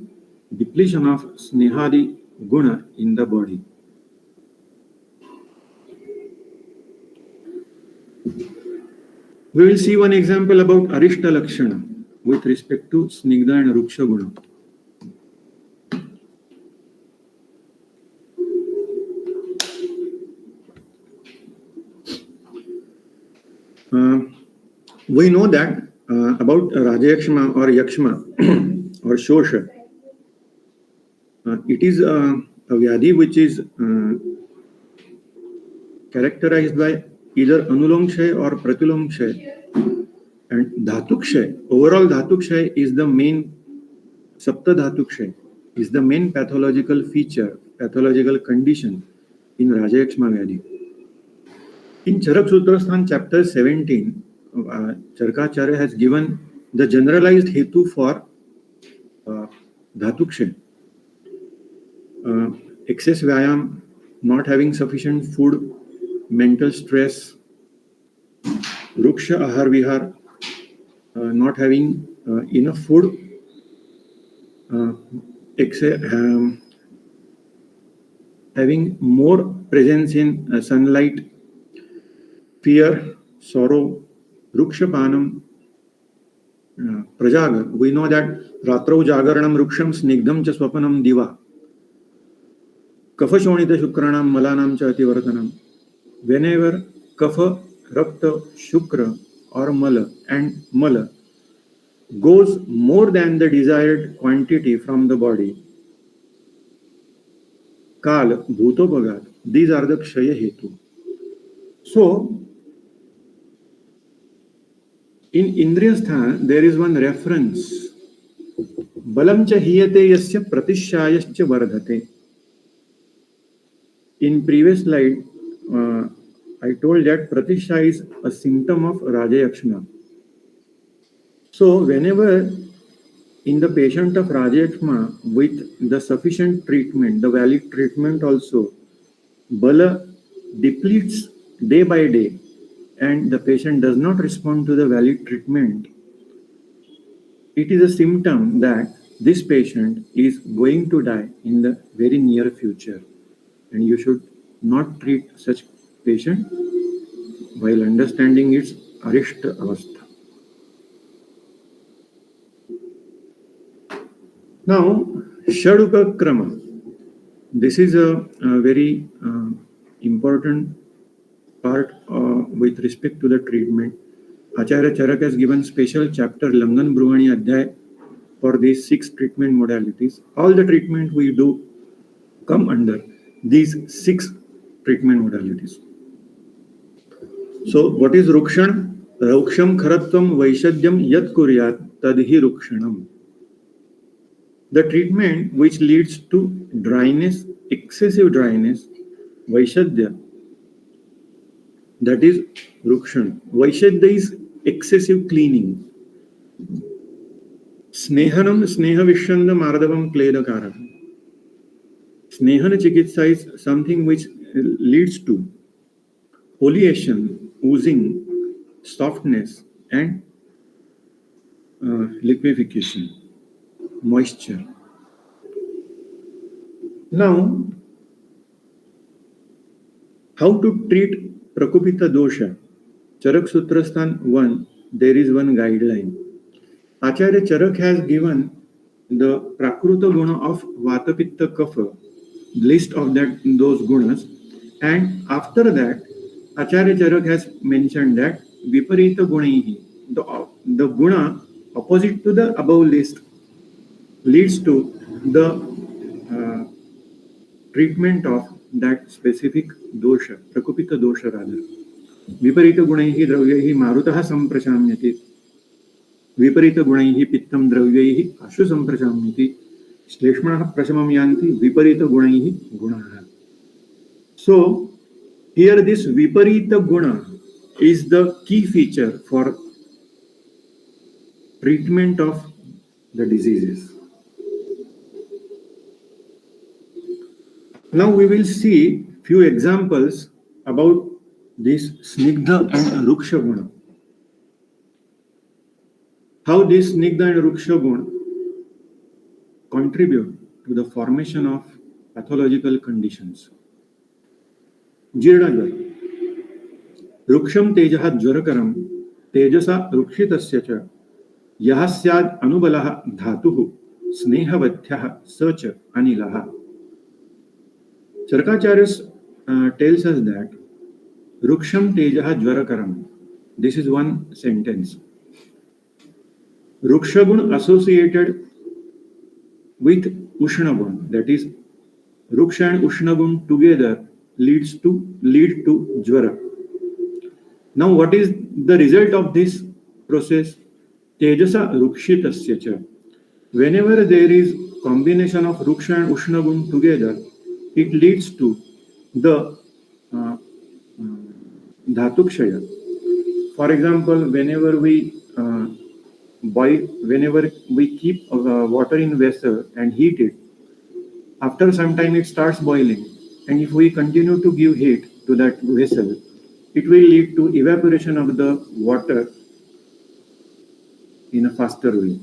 depletion of Snehadi Guna in the body. We will see one example about Arishta Lakshana with respect to Snigdha and Ruksha Guna. We know that about Rajyakshma or Yakshma or Shosha. It is a Vyadhi which is characterized by either Anulomkshay or Pratulomkshay. And Dhatukshay, overall Dhatukshay is the main, Sapta Dhatukshay is the main pathological feature, pathological condition in Rajyakshma Vyadhi. In Charak Sutrasthan chapter 17, Charkacharya has given the generalized hetu for Dhatukshay. Excess Vyayam, not having sufficient food, mental stress, Ruksha Ahar Vihar, not having enough food, having more presence in sunlight, fear, sorrow, Rukshapanam, Prajaga. We know that Ratrau Jagaranam Ruksham Snigdham cha Swapanam Diva. Kapha Shonita Shukranam Malanam cha Ativartanam. Whenever Kapha, Rakta, Shukra or Mala and Mala goes more than the desired quantity from the body, Kal, Bhutopagat, these are the Kshaya Hetu. So, in Indriyasthan, there is one reference. Balam cha hiyate yasya pratishayascha vardhate. In previous slide, I told that pratisha is a symptom of Rajyakshma. So, whenever in the patient of Rajyakshma with the sufficient treatment, the valid treatment also, Bala depletes day by day and the patient does not respond to the valid treatment, it is a symptom that this patient is going to die in the very near future, and you should not treat such patient while understanding its arishta avastha. Now, Shaduka Krama. This is a very important part with respect to the treatment. Acharya Charak has given special chapter Langan Bruhani Adhyay for these 6 treatment modalities. All the treatment we do come under these 6 treatment modalities. So, what is Rukshan? Ruksham Kharatvam Vaishadyam Yat Kuryat Tadhi Rukshanam. The treatment which leads to dryness, excessive dryness, Vaishadya, that is Rukshan. Vaishadya is excessive cleaning. Snehanam Sneha Vishandam Ardhavam Kledakaram. Snehana Chikitsa is something which leads to foliation, oozing, softness, and liquefaction, moisture. Now, how to treat Prakupita dosha? Charak Sutrasthan 1, there is one guideline. Acharya Charak has given the Prakruta guna of Vata Pitta Kapha, list of those gunas, and after that, Acharya Charak has mentioned that Viparita Gunaihi, the guna opposite to the above list, leads to the treatment of that specific dosha, Prakupita dosha rather. Viparita Gunaihi Dravyaihi Marutaha Samprachamyati. Viparita Gunaihi Pittam Dravyaihi Ashu Samprachamyati. Shleshmanaha Prashamam Yanti Viparita Gunaihi Gunaha. So, here this Viparita Guna is the key feature for treatment of the diseases. Now we will see few examples about this Snigdha and Ruksha Guna. How this Snigdha and Ruksha Guna contribute to the formation of pathological conditions. Jirna Ruksham Tejaha Jwarakaram Tejasa Rukshitasya cha Yah Syad Anubalaha Dhatuhu Snehavatyaha Sacha Anilaha. Charkacharya tells us that Ruksham Tejaha Jwarakaram. This is one sentence. Rukshagun associated with Ushnagun, that is, Ruksha and Ushnagun together lead to Jwara. Now, what is the result of this process? Tejasa Rukshitasya cha. Whenever there is combination of Ruksha and Ushnagun together, it leads to the Dhatukshaya. For example, whenever we keep water in vessel and heat it, after some time it starts boiling, and if we continue to give heat to that vessel, it will lead to evaporation of the water in a faster way.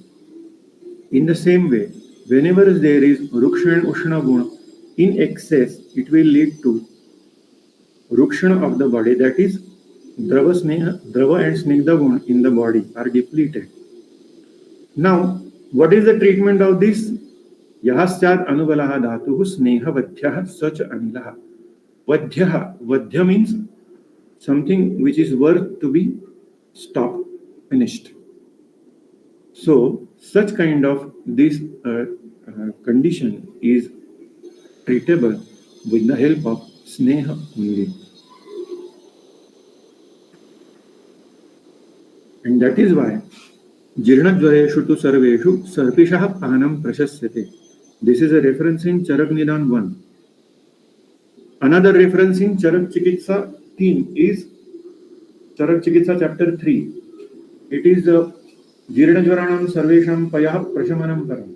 In the same way, whenever there is Ruksha and Ushna guna in excess, it will lead to Rukshana of the body, that is, Drava and Snigdha guna in the body are depleted. Now, what is the treatment of this? Yahasyad anubalaha dhatuhu sneha vadhyaha sacha anilaha. Vadhya means something which is worth to be stopped, finished. So, such kind of this condition is treatable with the help of sneha only. And that is why Jirnadvareshu tu sarveshu sarpishaha panam prashasyate. This is a reference in Charak Nidan 1. Another reference in Charak Chikitsa theme is Charak Chikitsa chapter 3. It is Jirnadvaranam sarvesham payah prashamanam param.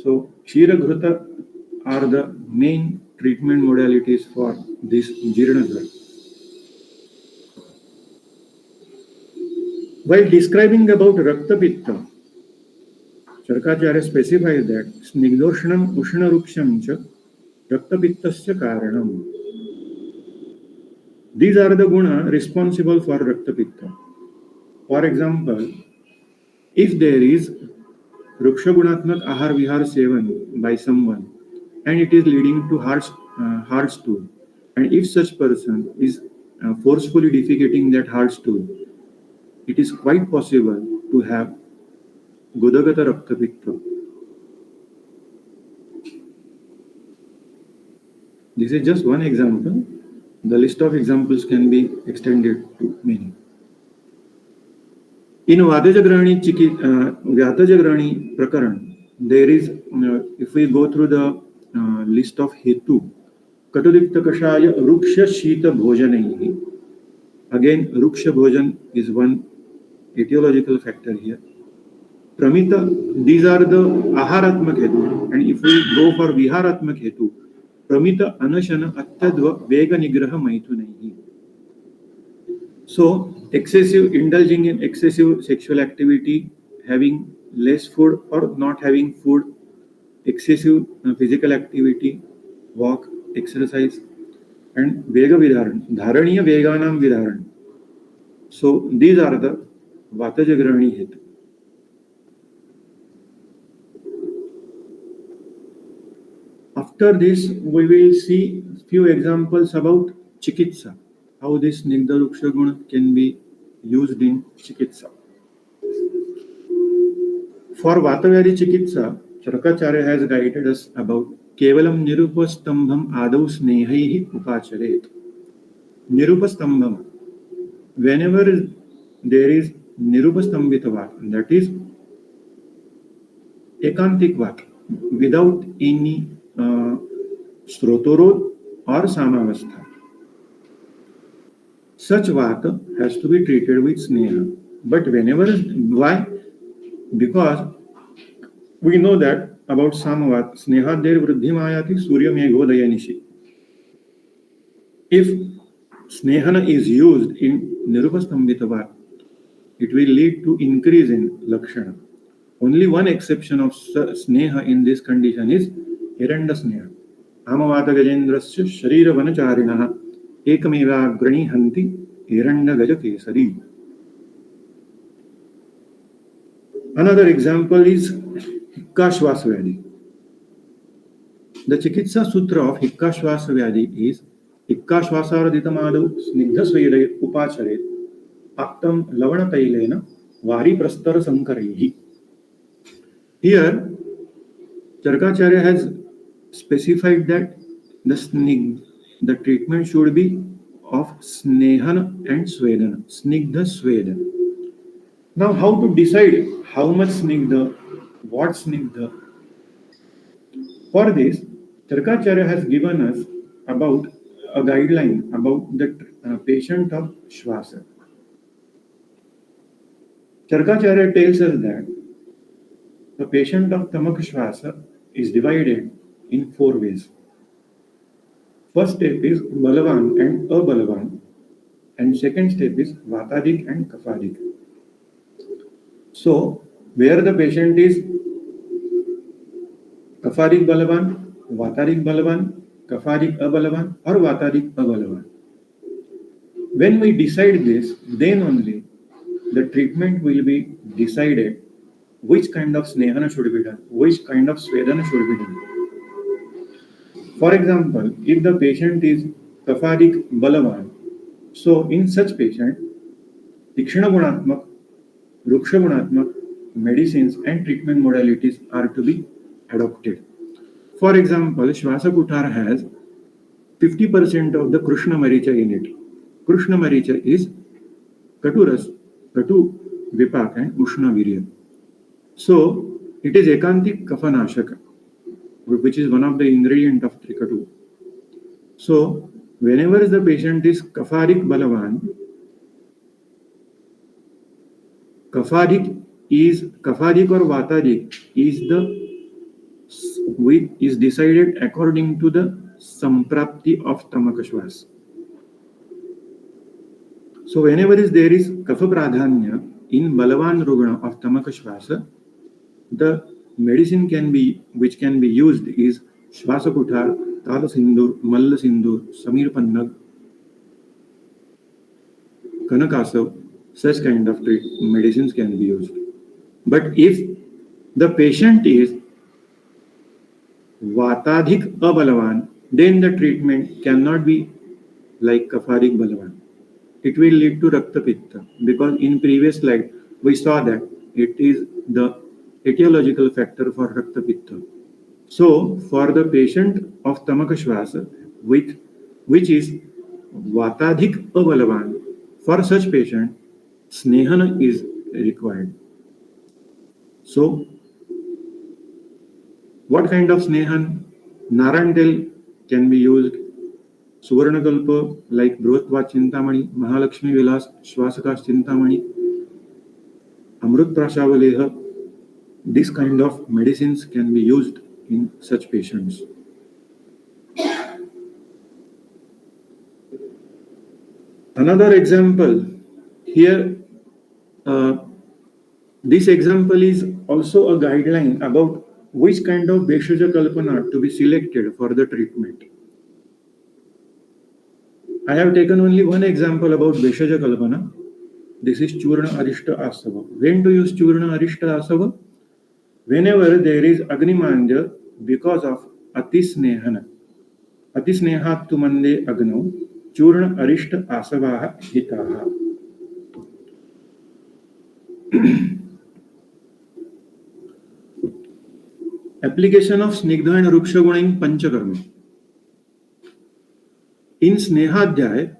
So, Kshira Ghruta are the main treatment modalities for this Jirnadvara. While describing about Rakta Pitta, Charkacharya specifies that Snigdoshnam Ushnaruksham cha Raktapittasya Karanam. These are the guna responsible for Raktapitta. For example, if there is Ruksha Gunatmak Ahar Vihar Sevan by someone and it is leading to hard stool, and if such person is forcefully defecating that hard stool, it is quite possible to have Gudagata Raktapitta. This is just one example. The list of examples can be extended to many. In Vatajagrani Prakaran, there is, if we go through the list of Hetu, Katudikta Kashaya Ruksha Shita Bhojanaihi. Again, Ruksha Bhojan is one etiological factor here. Pramita, these are the Aharatmak Hetu. And if we go for Viharatmak Hetu, Pramita Anashana Attadva Vega Nigraha Maithunaihi. So, indulging in excessive sexual activity, having less food or not having food, excessive physical activity, walk, exercise, and Vega Vidharan, Dharaniya Veganam Vidharan. So, these are the Vatajagrani Hetu. After this, we will see few examples about Chikitsa, how this Snigdha Ruksha Guna can be used in Chikitsa. For Vatavyadi Chikitsa, Charkacharya has guided us about Kevalam Nirupastambham Adau Snehaihi Upacharet. Nirupastambham. Whenever there is Nirupastambhita Vat, that is Ekantik Vat, without any Srotorod or Samavastha. Such Vata has to be treated with Sneha. But why? Because we know that about Samavat, Sneha der Vruddhi Mayati Surya Meghodaya Nishi. If Snehana is used in Nirupastambhita Vat, it will lead to increase in Lakshana. Only one exception of Sneha in this condition is Hiranda Sneha. Amavata Gajendrasya Sharira Vanacharinaha Ekameva Grani Hanti Hiranda Gaja Kesari. Another example is Hikkashvasa Vyadi. The Chikitsa Sutra of Hikkashvasa Vyadi is Hikkashvasardhitamadu Snigdha Swedai Upacharet Aktam Lavana Tailena Vari Prastara Sankarehi. Here, Charkacharya has specified that the treatment should be of Snehana and Swedana, Snigdha Swedana. Now, how to decide how much Snigdha, what Snigdha? For this, Charkacharya has given us about a guideline about the patient of Shvasa. Charkacharya tells us that the patient of Tamak Shvasa is divided in 4 ways. First step is Balavan and Abalavan, and second step is Vatadik and Kafadik. So, where the patient is Kafadik Balavan, Vatadik Balavan, Kafadik Abalavan, or Vatadik Abalavan. When we decide this, then only the treatment will be decided which kind of Snehana should be done, which kind of Svedana should be done. For example, if the patient is Kafadik Balavan, so in such patient, Tikshana Gunatmak, Ruksha Gunatmak medicines and treatment modalities are to be adopted. For example, Shvasa Kutar has 50% of the Krishna Maricha in it. Krishna Maricha is Katuras, Katu Vipak and Ushna Virya. So, it is Ekantik Kafanashaka, which is one of the ingredient of Trikatu. So, whenever the patient is Kafadik Balavan, Kafadik or Vatadik is decided according to the Samprapti of Tamakashvas. So whenever there is Kafa Pradhanya in Balavan Rugana of Tamakashvasa, the medicine which can be used is Shvasakuthar, Tala Sindur, Malla Sindur, Samir Pannag, Kanakasav, such kind of medicines can be used. But if the patient is Vatadhik Abalavan, then the treatment cannot be like Kafarik Balavan. It will lead to Rakta Pitta, because in previous slide we saw that it is the etiological factor for Rakta Pitta. So for the patient of Tamakashvasa, which is Vatadhik Abalavan, for such patient, Snehana is required. So what kind of Snehan? Narantel can be used. Suvarnakalpa like Brotva Chintamani, Mahalakshmi Vilas, Shvasakas Chintamani, Amrut Prashavaleha. This kind of medicines can be used in such patients. Another example here, this example is also a guideline about which kind of Bheshaja Kalpana to be selected for the treatment. I have taken only one example about Bheshaja Kalpana. This is Churna Arishta Asava. When to use Churna Arishta Asava? Whenever there is Agnimandya because of Atisnehana. Atisnehat tumande agno Churna Arishta Asavaha hitaha. Application of Snigdha and Ruksha Guna in Panchakarma. In Snehadhyaya,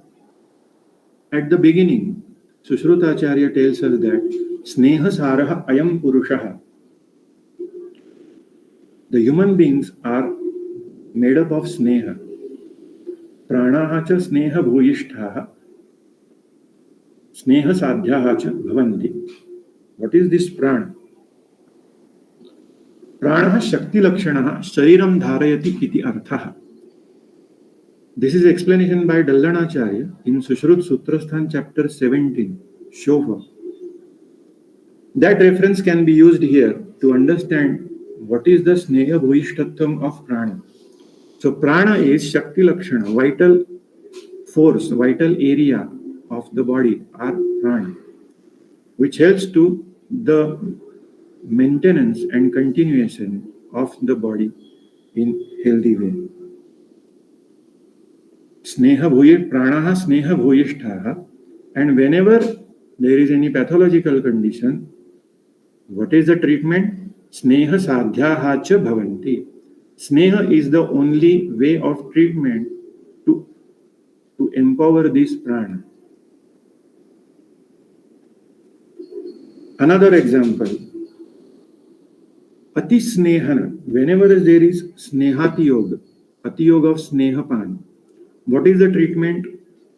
at the beginning, Sushrutacharya tells us that Sneha Saraha Ayam Purushaha. The human beings are made up of Sneha. Pranaha cha Sneha Bhuyishthaha. Sneha Sadhyaha cha Bhavanti. What is this Prana? Prana Shakti Lakshanaha Shariram Dharayati iti Arthaha. This is explanation by Dallanacharya in Sushrut Sutrasthan chapter 17, Shova. That reference can be used here to understand what is the Sneha Bhuyishtatvam of Prana. So Prana is Shakti Lakshana, vital force, vital area of the body are Prana, which helps to the maintenance and continuation of the body in healthy way. Sneha Bhuye, Pranaha Sneha Bhuyishthaha, and whenever there is any pathological condition, what is the treatment? Sneha Sadhyaha cha Bhavanti. Sneha is the only way of treatment to empower this prana. Another example, Ati Snehana, whenever there is Snehati Yoga, Ati Yoga of Snehapan, what is the treatment?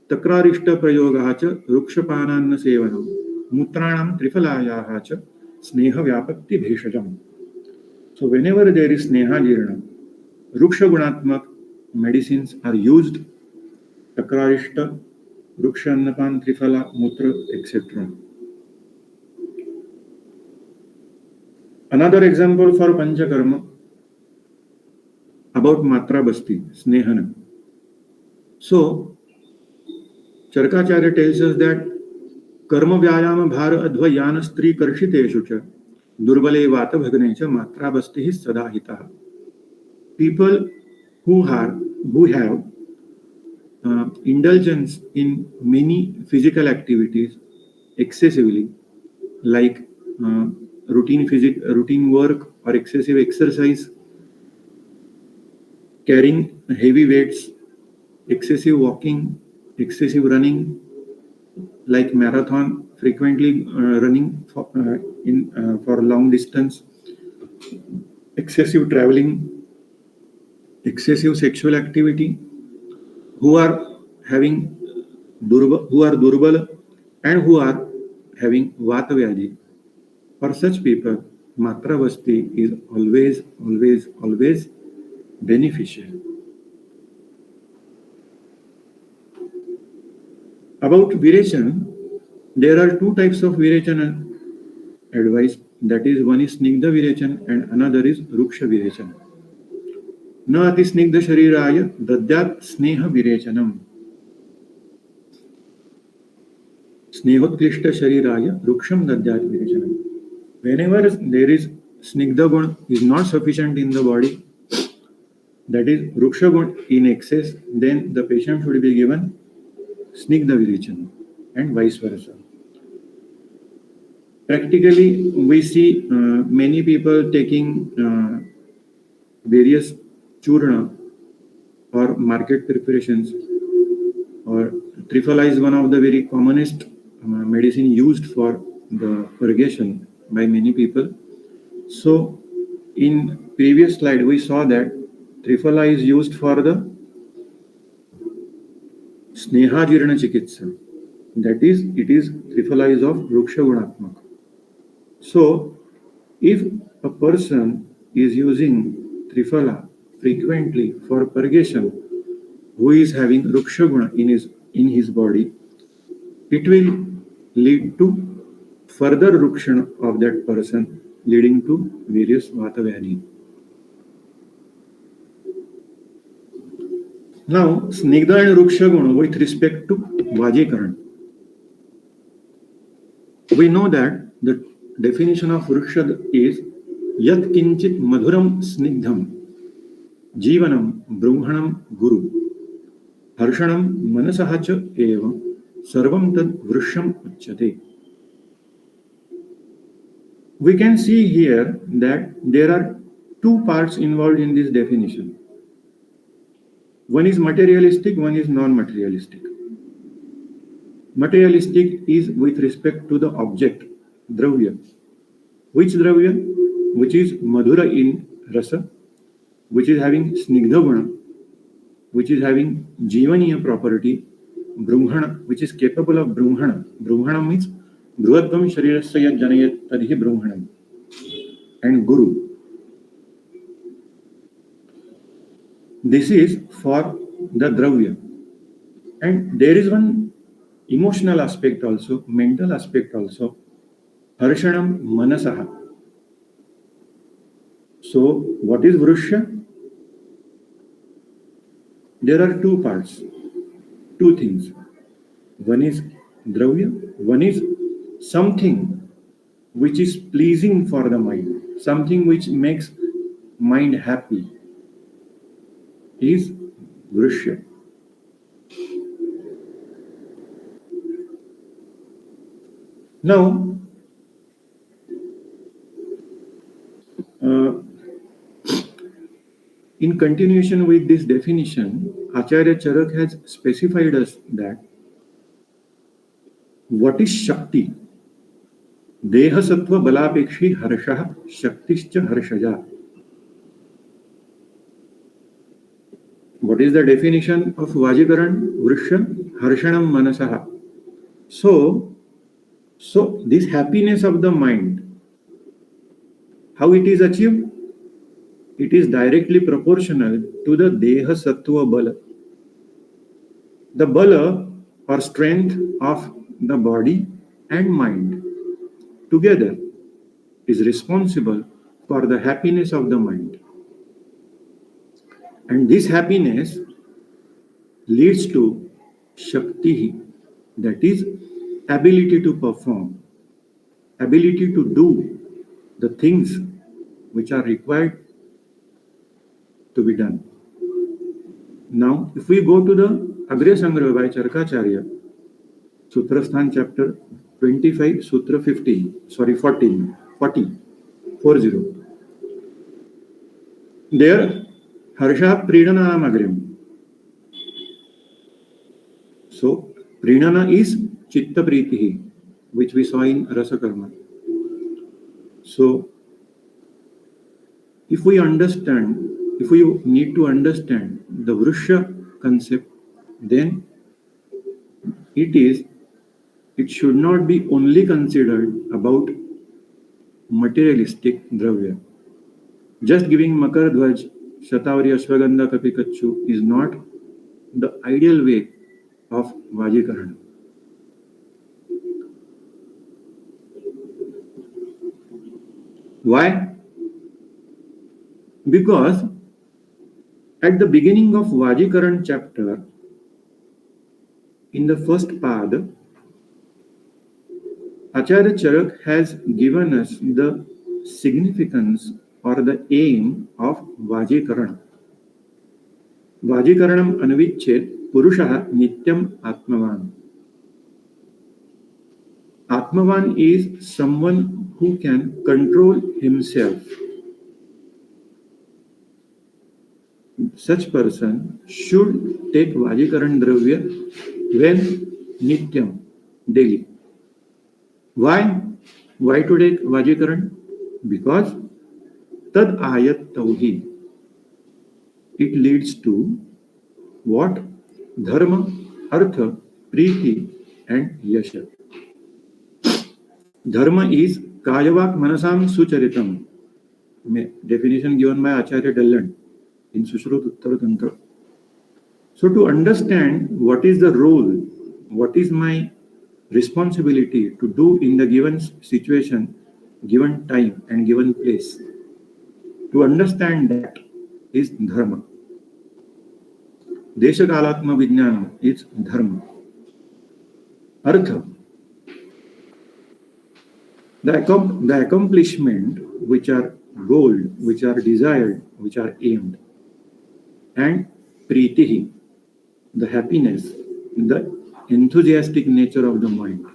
Takrarishta Prayogaha cha Rukshapananna Sevanam, Mutranam Trifalayaha cha Sneha Vyapakti Bheshajam. So whenever there is Sneha Jirna, Ruksha Gunatmak medicines are used, Takrarishta, Ruksha Annapan, Trifala, Mutra, etc. Another example for Panchakarma about Matra Basti, Snehana. So, Charakacharya tells us that Karma Vyayama Bhara Adva Yana Stri Karshiteshu cha Durbale Vata Bhagne cha Matra Basti Sadahita. People who have indulgence in many physical activities excessively, like routine work or excessive exercise, carrying heavy weights, excessive walking, excessive running, like marathon, frequently running for long distance, excessive traveling, excessive sexual activity, who are durbal and who are having vata vyadhi. For such people, Matra Basti is always beneficial. About Virechana, there are two types of Virechana advised. that is, one is Snigdha Virechan and another is Ruksha Virechan. Na ati Snigdha Shariraya Dadyat Sneha Virechanam. Snehotkishta Shariraya Ruksham Dadyat Virechanam. Whenever there is Snigdha Gun is not sufficient in the body, that is Ruksha Gun in excess, then the patient should be given Snigdha Virechan and vice versa. Practically, we see many people taking various churna or market preparations, or Triphala is one of the very commonest medicine used for the purgation by many people. So, in previous slide, we saw that Triphala is used for the Sneha Jirna Chikitsa. That is, it is Triphala is of Ruksha Gunatmak. So, if a person is using Triphala frequently for purgation, who is having Ruksha Guna in his body, it will lead to further Rukshana of that person, leading to various Vata Vyadhi. Now, Snigdha and Ruksha Guna with respect to Vajikaran. We know that the definition of Ruksha is Yat Kinchit Madhuram Snigdham Jivanam Brumhanam Guru Harshanam Manasahacha Evam Sarvam Tad Vrusham Uchyate. We can see here that there are two parts involved in this definition. One is materialistic, one is non-materialistic. Materialistic is with respect to the object, Dravya. Which Dravya? Which is Madhura in Rasa, which is having Snigdha Guna, which is having Jivaniya property, Brumhana, which is capable of Brumhana. Brumhana means Bruvadvam Sharirasya Janayat Tadhi Brumhanam. And Guru. This is for the Dravya. And there is one emotional aspect also, mental aspect also, Harshanam Manasaha. So, what is Vrushya? There are two parts, two things. One is Dravya, one is something which is pleasing for the mind, something which makes mind happy, is Vrushya. Now, in continuation with this definition, Acharya Charak has specified us that what is Shakti? Deha Sattva Balapekshi Harshaha Shaktischa Harshaja. What is the definition of Vajikaran? Vrishya Harshanam Manasaha. So this happiness of the mind, how it is achieved? It is directly proportional to the Deha Sattva Bala. The Bala or strength of the body and mind together is responsible for the happiness of the mind. And this happiness leads to Shakti, that is, ability to perform, ability to do the things which are required to be done. Now, if we go to the Agriya Sangraha by Charakacharya, Sutrasthan chapter 25, Sutra 14, 40. There, Harsha Pridhananam Agrim. So, Pridhana is Chitta Pritihi, which we saw in Rasa Karma. So, if we need to understand the Vrishya concept, then it should not be only considered about materialistic dravya. Just giving Makar Dvaj, Shatavari Ashwagandha Kapikachu is not the ideal way of Vajikaran. Why? Because at the beginning of Vajikaran chapter, in the first pad, Acharya Charak has given us the significance or the aim of Vajikaran. Vajikaranam anvichet Purusha Nityam Atmavan. Atmavan is someone who can control himself. Such person should take Vajikaran Dravya when Nityam, daily. Why? Why to take Vajikaran? Because Tad Ayat Tauhi. It leads to what? Dharma, Artha, Priti and Yasha. Dharma is Kayavak Manasam Sucharitam. Definition given by Acharya Dalland in Sushrut Uttara Tantra. So to understand what is the role, what is my responsibility to do in the given situation, given time and given place, to understand that is Dharma. Deshakalatma Vijnana is Dharma. Artha, the accomplishment which are goaled, which are desired, which are aimed. And Pritihi, the happiness, the enthusiastic nature of the mind.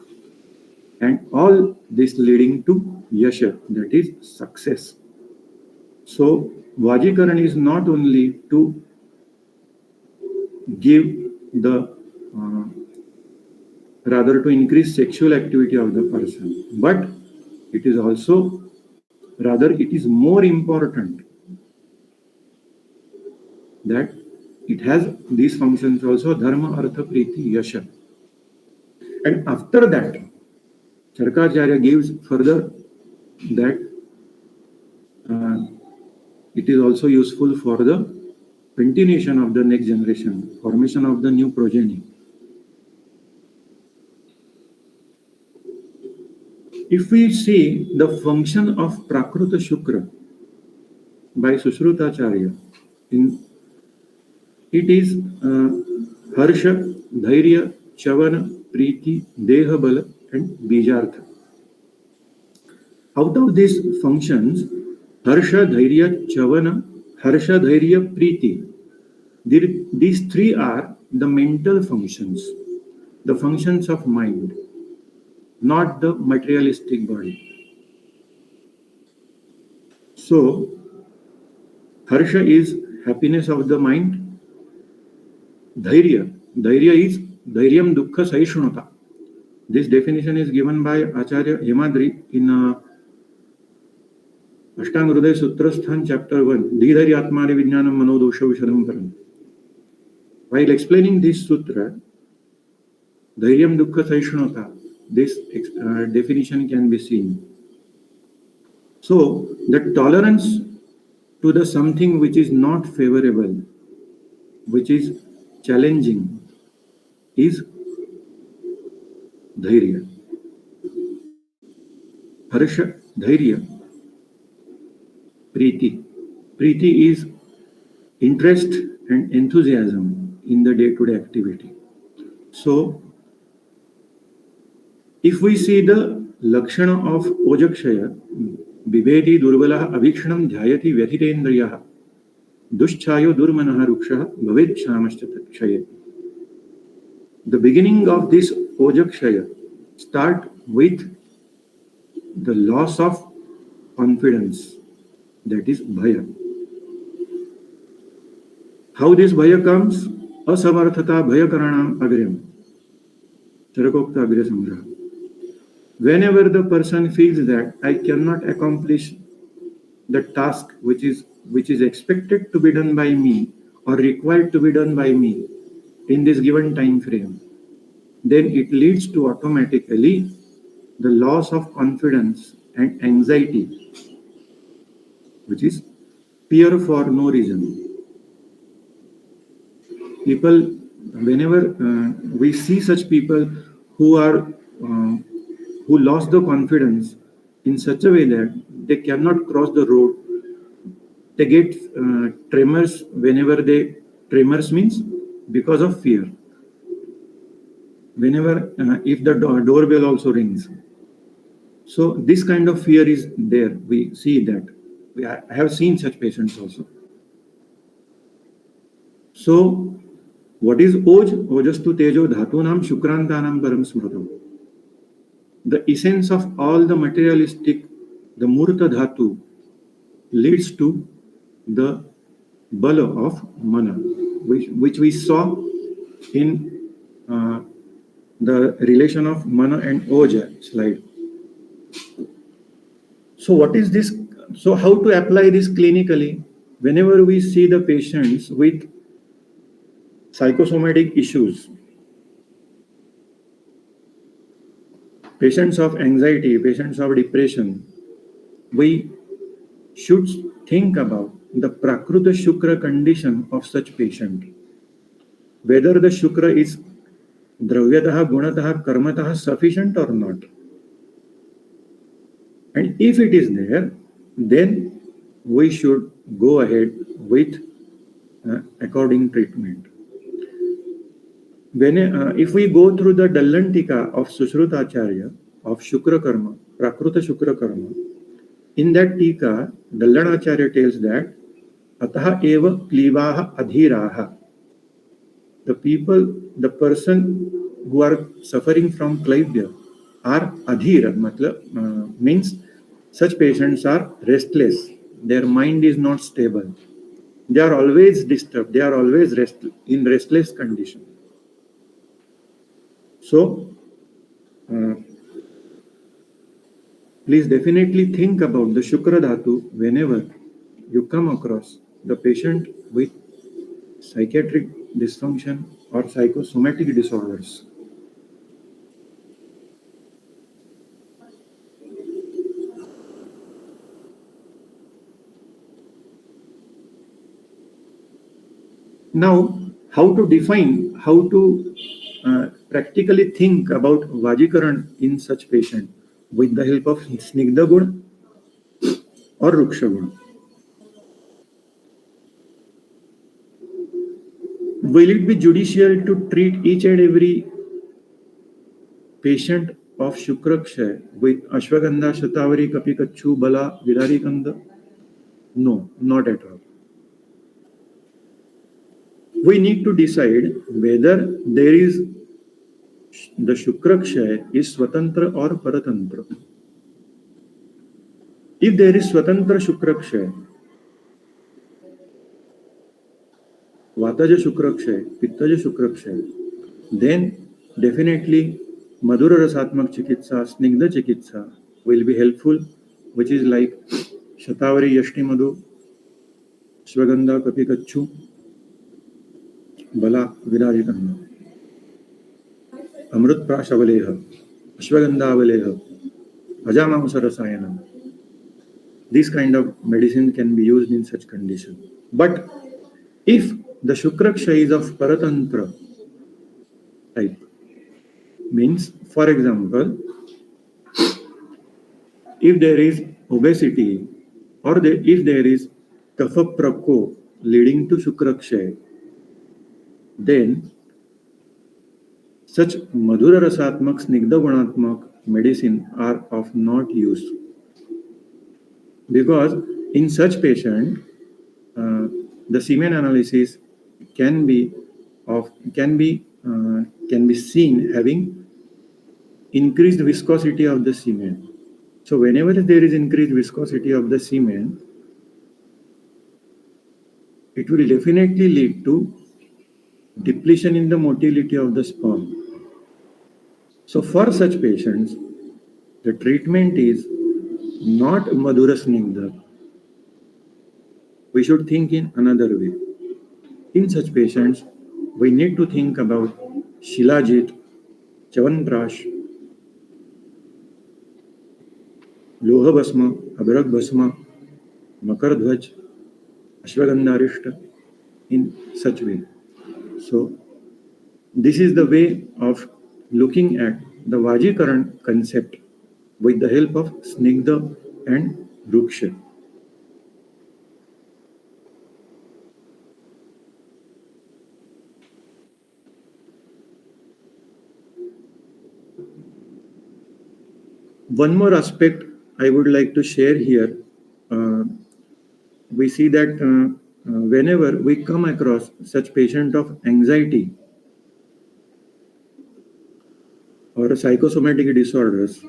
And all this leading to Yasha, that is success. So Vajikaran is not only to give the rather to increase sexual activity of the person, but it is also rather it is more important that it has these functions also: Dharma, Artha, Priti, Yasha. And after that, Charkacharya gives further that it is also useful for the continuation of the next generation, formation of the new progeny. If we see the function of Prakruta Shukra by Sushrutacharya, it is Harsha, Dhairya, Chavana, Priti, Deha Bala and Bijartha. Out of these functions, Harsha, Dhairya, Chavana, Harsha, Dhairya, Priti, these three are the mental functions, the functions of mind, not the materialistic body. So, Harsha is happiness of the mind. Dhairya is Dhairyam Dukkha Sahishnata. This definition is given by Acharya Hemadri in Ashtanga Hridaya Sutrasthan chapter 1, Dhidhari Atmari Vijnanam Manodosha Vishadam Param. While explaining this sutra, Dhairyam Dukkha Sahishnata, this definition can be seen. So, the tolerance to the something which is not favorable, which is challenging, is Dhairya. Harsha, Dhairya, Priti. Priti is interest and enthusiasm in the day-to-day activity. So, if we see the Lakshana of Ojakshaya, Bibeti Durbalah Abhikshanam Dhyayati Vyathitendriyaha Dushchayo Durmanaha Ruksha Bhavet Shamashtaya. The beginning of this Ojakshaya start with the loss of confidence, that is Bhaya. How this Bhaya comes? Asamarthata Bhayakaranam Agryam. Charakokta Agriya Samgraha. Whenever the person feels that I cannot accomplish the task which is expected to be done by me or required to be done by me in this given time frame, then it leads to automatically the loss of confidence and anxiety, which is fear for no reason. People, whenever we see such people who are who lost the confidence in such a way that they cannot cross the road. They get tremors whenever they, tremors means because of fear. Whenever, if the doorbell also rings. So this kind of fear is there. We see that. I have seen such patients also. So what is Oj? Ojastu Tejo Dhatunam Shukrantanam Param Smrutam. The essence of all the materialistic, the Murta Dhatu, leads to the Bala of Mana, which we saw in the relation of Mana and Oja slide. So what is this? So how to apply this clinically? Whenever we see the patients with psychosomatic issues, patients of anxiety, patients of depression, we should think about the Prakruta Shukra condition of such patient. Whether the Shukra is Dravyataha, Gunataha, Karmataha sufficient or not. And if it is there, then we should go ahead with according treatment. When, if we go through the Dallantika of Sushrutacharya of Shukra Karma, Prakruta Shukra Karma, in that Tika, Dallanacharya tells that Ataha eva klivaha adhiraha. The people, the person who are suffering from klaivya are adhira, means such patients are restless. Their mind is not stable. They are always disturbed. They are always in restless condition. So, please definitely think about the Shukra Dhatu whenever you come across the patient with psychiatric dysfunction or psychosomatic disorders. Now, how to define, how to practically think about Vajikaran in such patient with the help of Snigdha Guna or Ruksha Guna. Will it be judicial to treat each and every patient of Shukrakshay with Ashwagandha, Shatavari, Kapikachu, Bala, Vidari Kanda? No, not at all. We need to decide whether there is the Shukrakshay is Swatantra or Paratantra. If there is Swatantra Shukrakshay, Vataja Shukrakshay, Pittaja Shukrakshay, then definitely Madhura Rasatmak Chikitsa, Snigdha Chikitsa will be helpful, which is like Shatavari Yashti Madhu, Shvagandha Kapikachu, Bala Virajikanda, Amrut Prashavaleha, Ashwagandha Avaleha, Ajamamsa Rasayana. This kind of medicine can be used in such condition. But if the Shukraksha is of Paratantra type, means, for example, if there is obesity or if there is Kapha Prako leading to Shukrakshay, then such Madhura Rasatmak, Snigdha Gunatmak medicine are of not use. Because in such patient, the semen analysis can be seen having increased viscosity of the semen. So whenever there is increased viscosity of the semen, it will definitely lead to depletion in the motility of the sperm. So for such patients, the treatment is not Madhura Snigdha. We should think in another way. In such patients, we need to think about Shilajit, Chavanprash, Loha Bhasma, Abrak Bhasma, Makar Dhwaj, Ashwagandharishta in such way. So this is the way of looking at the Vajikaran concept with the help of Snigdha and Ruksha. One more aspect I would like to share here. Uh, we see that whenever we come across such patient of anxiety or psychosomatic disorders,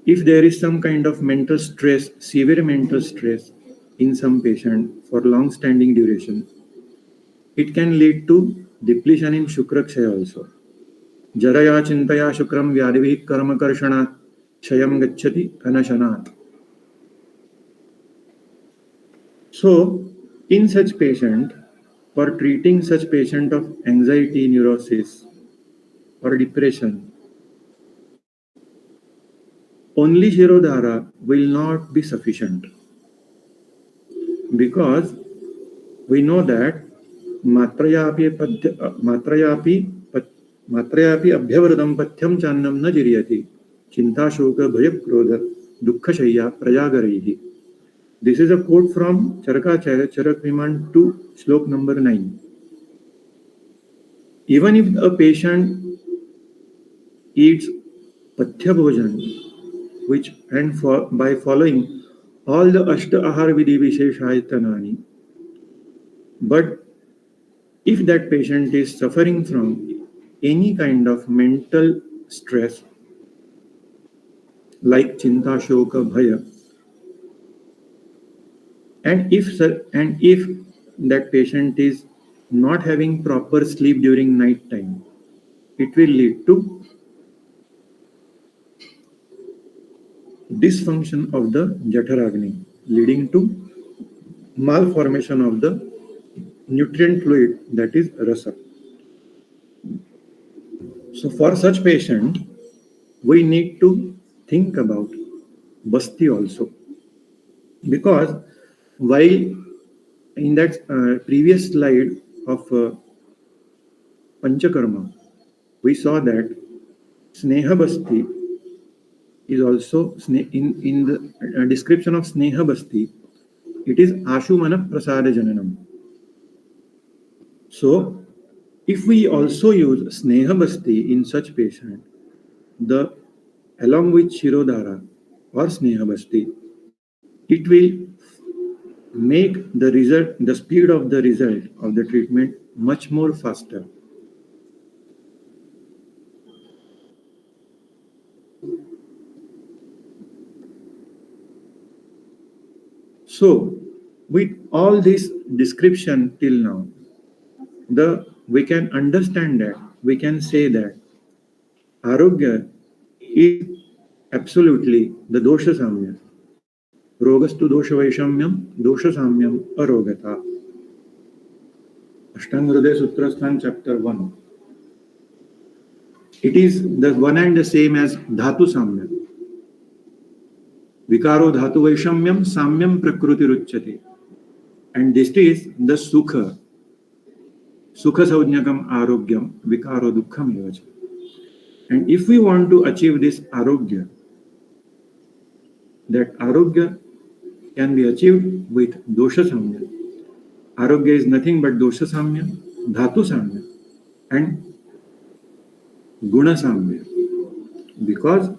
if there is some kind of mental stress, severe mental stress in some patient for long standing duration, it can lead to depletion in Shukrakshaya also. Jaraya chintaya shukram vyadivih karmakarshanaat shayam gacchati anashanaat. So, in such patient, for treating such patient of anxiety, neurosis, or depression, only Shirodhara will not be sufficient because we know that मात्रयापि अभ्यवृतं पथ्यम चान्नम न जिर्यति चिंता शोक भय क्रोध दुःख शय्या प्रजागरैः. This is a quote from Charakacharya, Charak Viman 2, slok number 9. Even if a patient eats pathya bhojan, which and by following all the Ashta Ahar Vidhi Visheshaitanani, but if that patient is suffering from any kind of mental stress like chinta, shoka, bhaya, and if that patient is not having proper sleep during night time, it will lead to dysfunction of the Jaఠaragni, leading to malformation of the nutrient fluid, that is rasa. So for such patient, we need to think about basti also, because while in that previous slide of Panchakarma, we saw that Sneha Basti is also in the description of Sneha Basti, it is Ashumana Prasada Jananam. So, if we also use Sneha Basti in such patient, the along with Shirodhara or Sneha Basti, it will make the result, the speed of the result of the treatment much more faster. So, with all this description till now, we can understand that, we can say that Arogya is absolutely the dosha samya. Rogastu dosha vaishamyam, dosha samyam arogata. Ashtanga Hridaya Sutrasthan, chapter 1. It is the one and the same as dhatu samya. Vikaro dhatu vaishamyam, samyam prakruti ruchyate. And this is the sukha. Sukha saujnyakam arogyam, vikaro dukkham evacha. And if we want to achieve this arogya, that arogya can be achieved with dosha samya. Arogya is nothing but dosha samya, dhatu samya, and guna samya. Because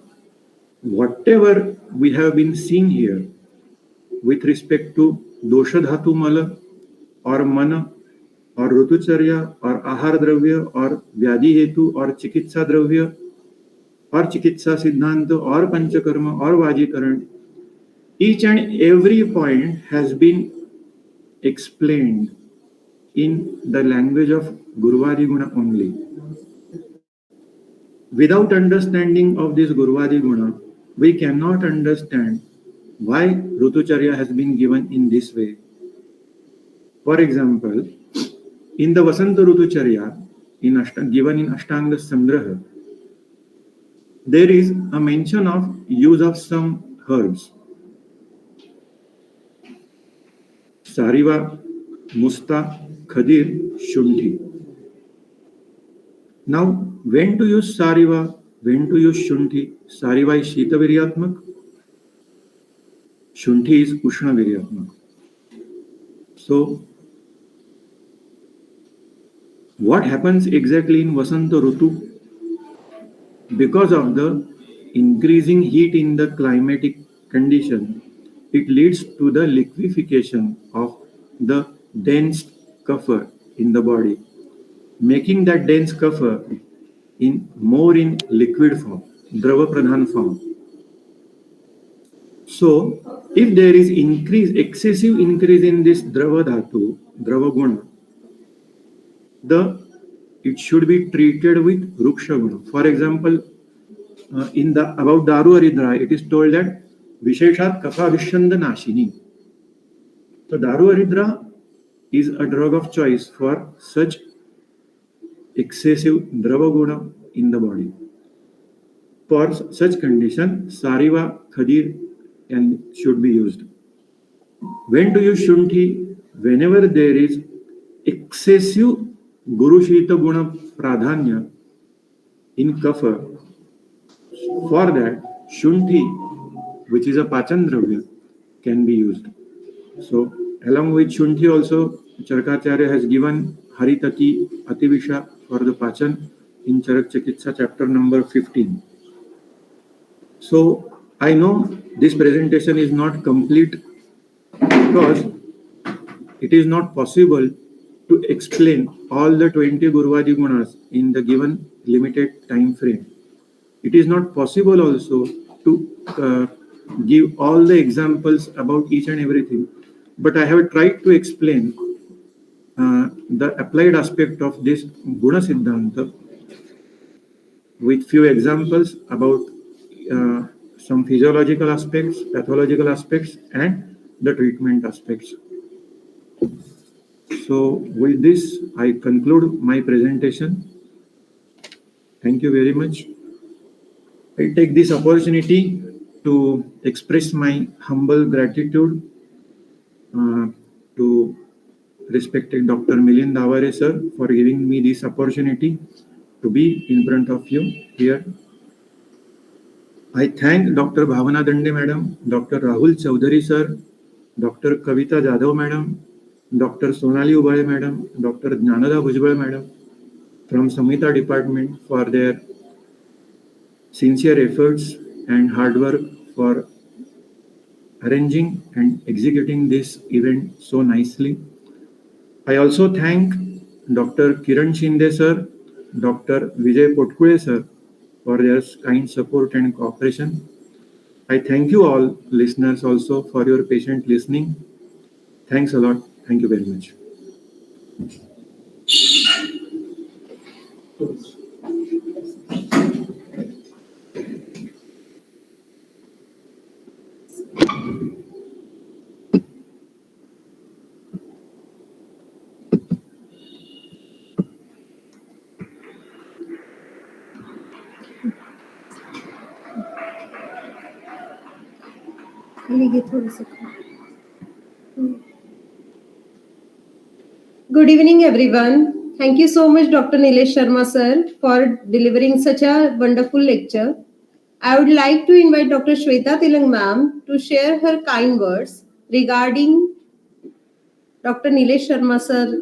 whatever we have been seeing here with respect to dosha dhatu mala or mana or rutucharya or ahar dravya or vyadhi hetu or chikitsa dravya or chikitsa siddhant or panchakarma or vajikaran, each and every point has been explained in the language of Gurvadi Guna only. Without understanding of this Gurvadi Guna, we cannot understand why Rutucharya has been given in this way. For example, in the Vasanta Rutucharya, given in Ashtanga Sangraha, there is a mention of use of some herbs. Sariva, Musta, Khadir, Shunthi. Now, when to use Sariva, when to use Shunthi? Sariva is Shita Viryatmak, Shunthi is Ushna Viryatma. So, what happens exactly in Vasanta Rutu? Because of the increasing heat in the climatic condition, it leads to the liquefaction of the dense cover in the body, making that dense cover in more in liquid form, Drava Pradhan form. So, if there is excessive increase in this Drava Dhatu, Drava Guna, it should be treated with Ruksha Guna. For example, in the about Daru Aridra, it is told that Visheshat Kapha Vishanda Nashini. So Daru Aridra is a drug of choice for such excessive Drava Guna in the body. For such condition, Sariva Khadir should be used. When to use Shunthi? Whenever there is excessive Guru Shita Guna Pradhanya in Kapha. For that, Shunthi, which is a Pachan Dravya, can be used. So, along with Shunthi also, Charakacharya has given Haritati Ativisha for the Pachan in Charak Chikitsa chapter number 15. So, I know this presentation is not complete because it is not possible to explain all the 20 Guruvadi Gunas in the given limited time frame. It is not possible also to give all the examples about each and everything, but I have tried to explain the applied aspect of this Guna Siddhanta with few examples about some physiological aspects, pathological aspects, and the treatment aspects. So with this, I conclude my presentation. Thank you very much. I take this opportunity to express my humble gratitude to respected Dr. Milind Davare sir for giving me this opportunity to be in front of you here. I thank Dr. Bhavana Dande madam, Dr. Rahul Chaudhary sir, Dr. Kavita Jadhav madam, Dr. Sonali Ubale madam, Dr. Jnanada Bhujbal madam from Samhita department for their sincere efforts and hard work for arranging and executing this event so nicely. I also thank Dr. Kiran Shinde sir, Dr. Vijay Potkule sir for their kind support and cooperation. I thank you all listeners also for your patient listening. Thanks a lot. Thank you very much. Good evening, everyone. Thank you so much, Dr. Nilesh Sharma sir, for delivering such a wonderful lecture. I would like to invite Dr. Shweta Tilang ma'am to share her kind words regarding Dr. Nilesh Sharma sir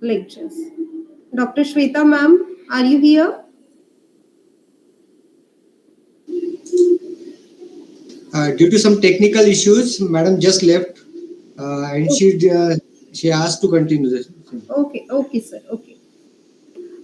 lectures. Dr. Shweta ma'am, are you here? Due to some technical issues, madam just left, and she asked to continue this. Okay, sir. Okay.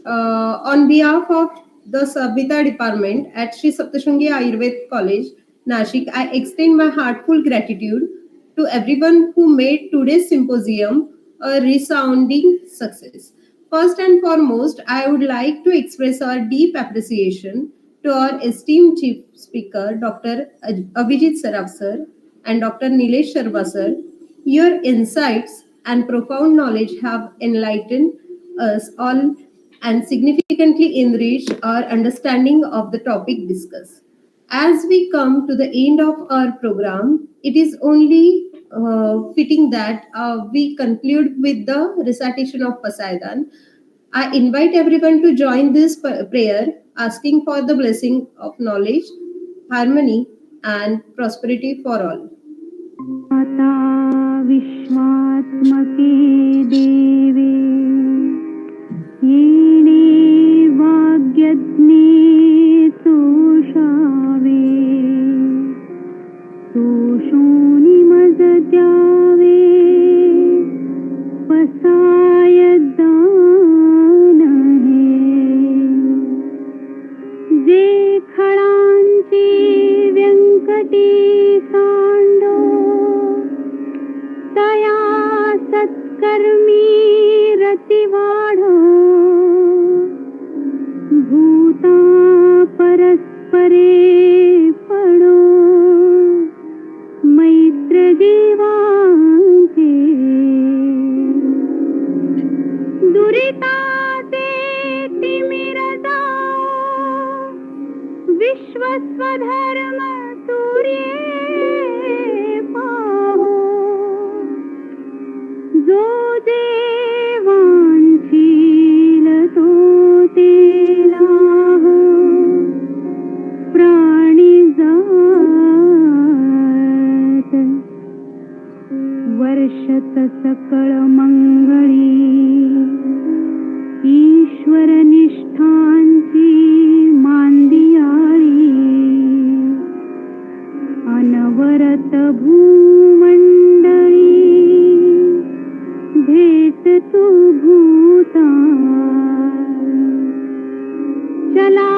On behalf of the Sabhita department at Sri Saptashungi Ayurveda College, Nashik, I extend my heartful gratitude to everyone who made today's symposium a resounding success. First and foremost, I would like to express our deep appreciation to our esteemed chief speaker, Dr. Abhijit Saraf sir and Dr. Nilesh Sharma sir. Your insights and profound knowledge have enlightened us all and significantly enriched our understanding of the topic discussed. As we come to the end of our program, it is only fitting that we conclude with the recitation of Pasaidan. I invite everyone to join this prayer, asking for the blessing of knowledge, harmony, and prosperity for all. माता विश्वात्मके देवे येणे वाग्यज्ञे तोषावे तोषोनी मज द्यावे पसाय दान हे जे खळांची व्यंकटी सांडो तया सत्कर्मी रती वाढो भूता परस्परे पडो मैत्र जीवांचे दुरिताचे तिमिर जाओ विश्वस्वधर्म तुर्ये पाहो जो देवांशील तो तेला प्राणी जात वर्षत सकळ मंगळी ईश्वर निष्ठांची मांदियाळी अनवरत भूमंडळी भेट तू भूता चला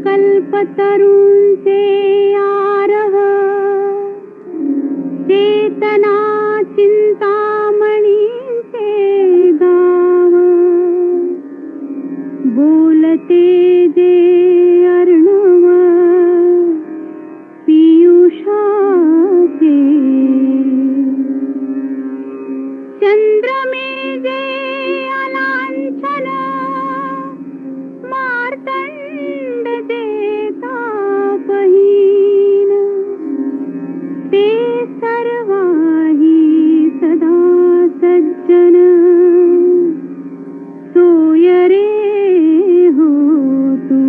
कल्पतरूंचे आरह चेतना चिंतामणींचे गाव बोलते जे अर्णव पियुषाचे चंद्रमे जे अलांछन मार्तंड देता बहीण ते सर्वाही सदा सज्जन सोय रे हो तू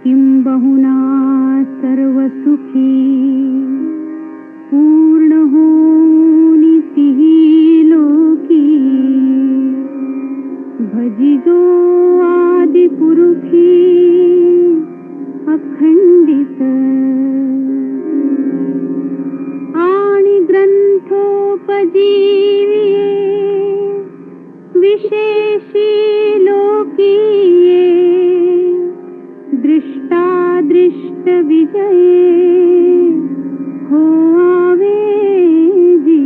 किंबहुना सर्व सुखी पूर्ण होनी तिही लोकी भजिजो आदि पुरुषी अखंडित आणि ग्रंथोपजीविये विशेषी लोकीये दृष्टादृष्ट विजये हो आवे जी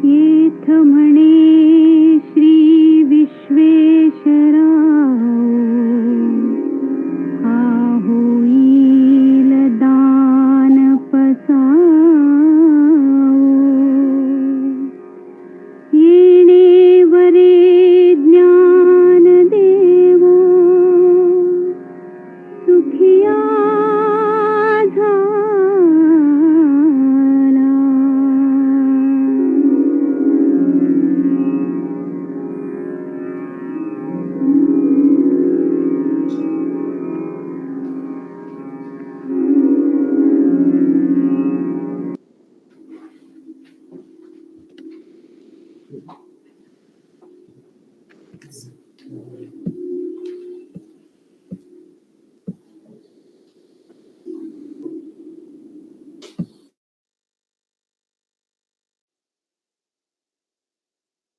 येथ म्हणे श्री विश्वेश्वराव हा होईल दान पसाव येणे वरे ज्ञान देवो सुखिया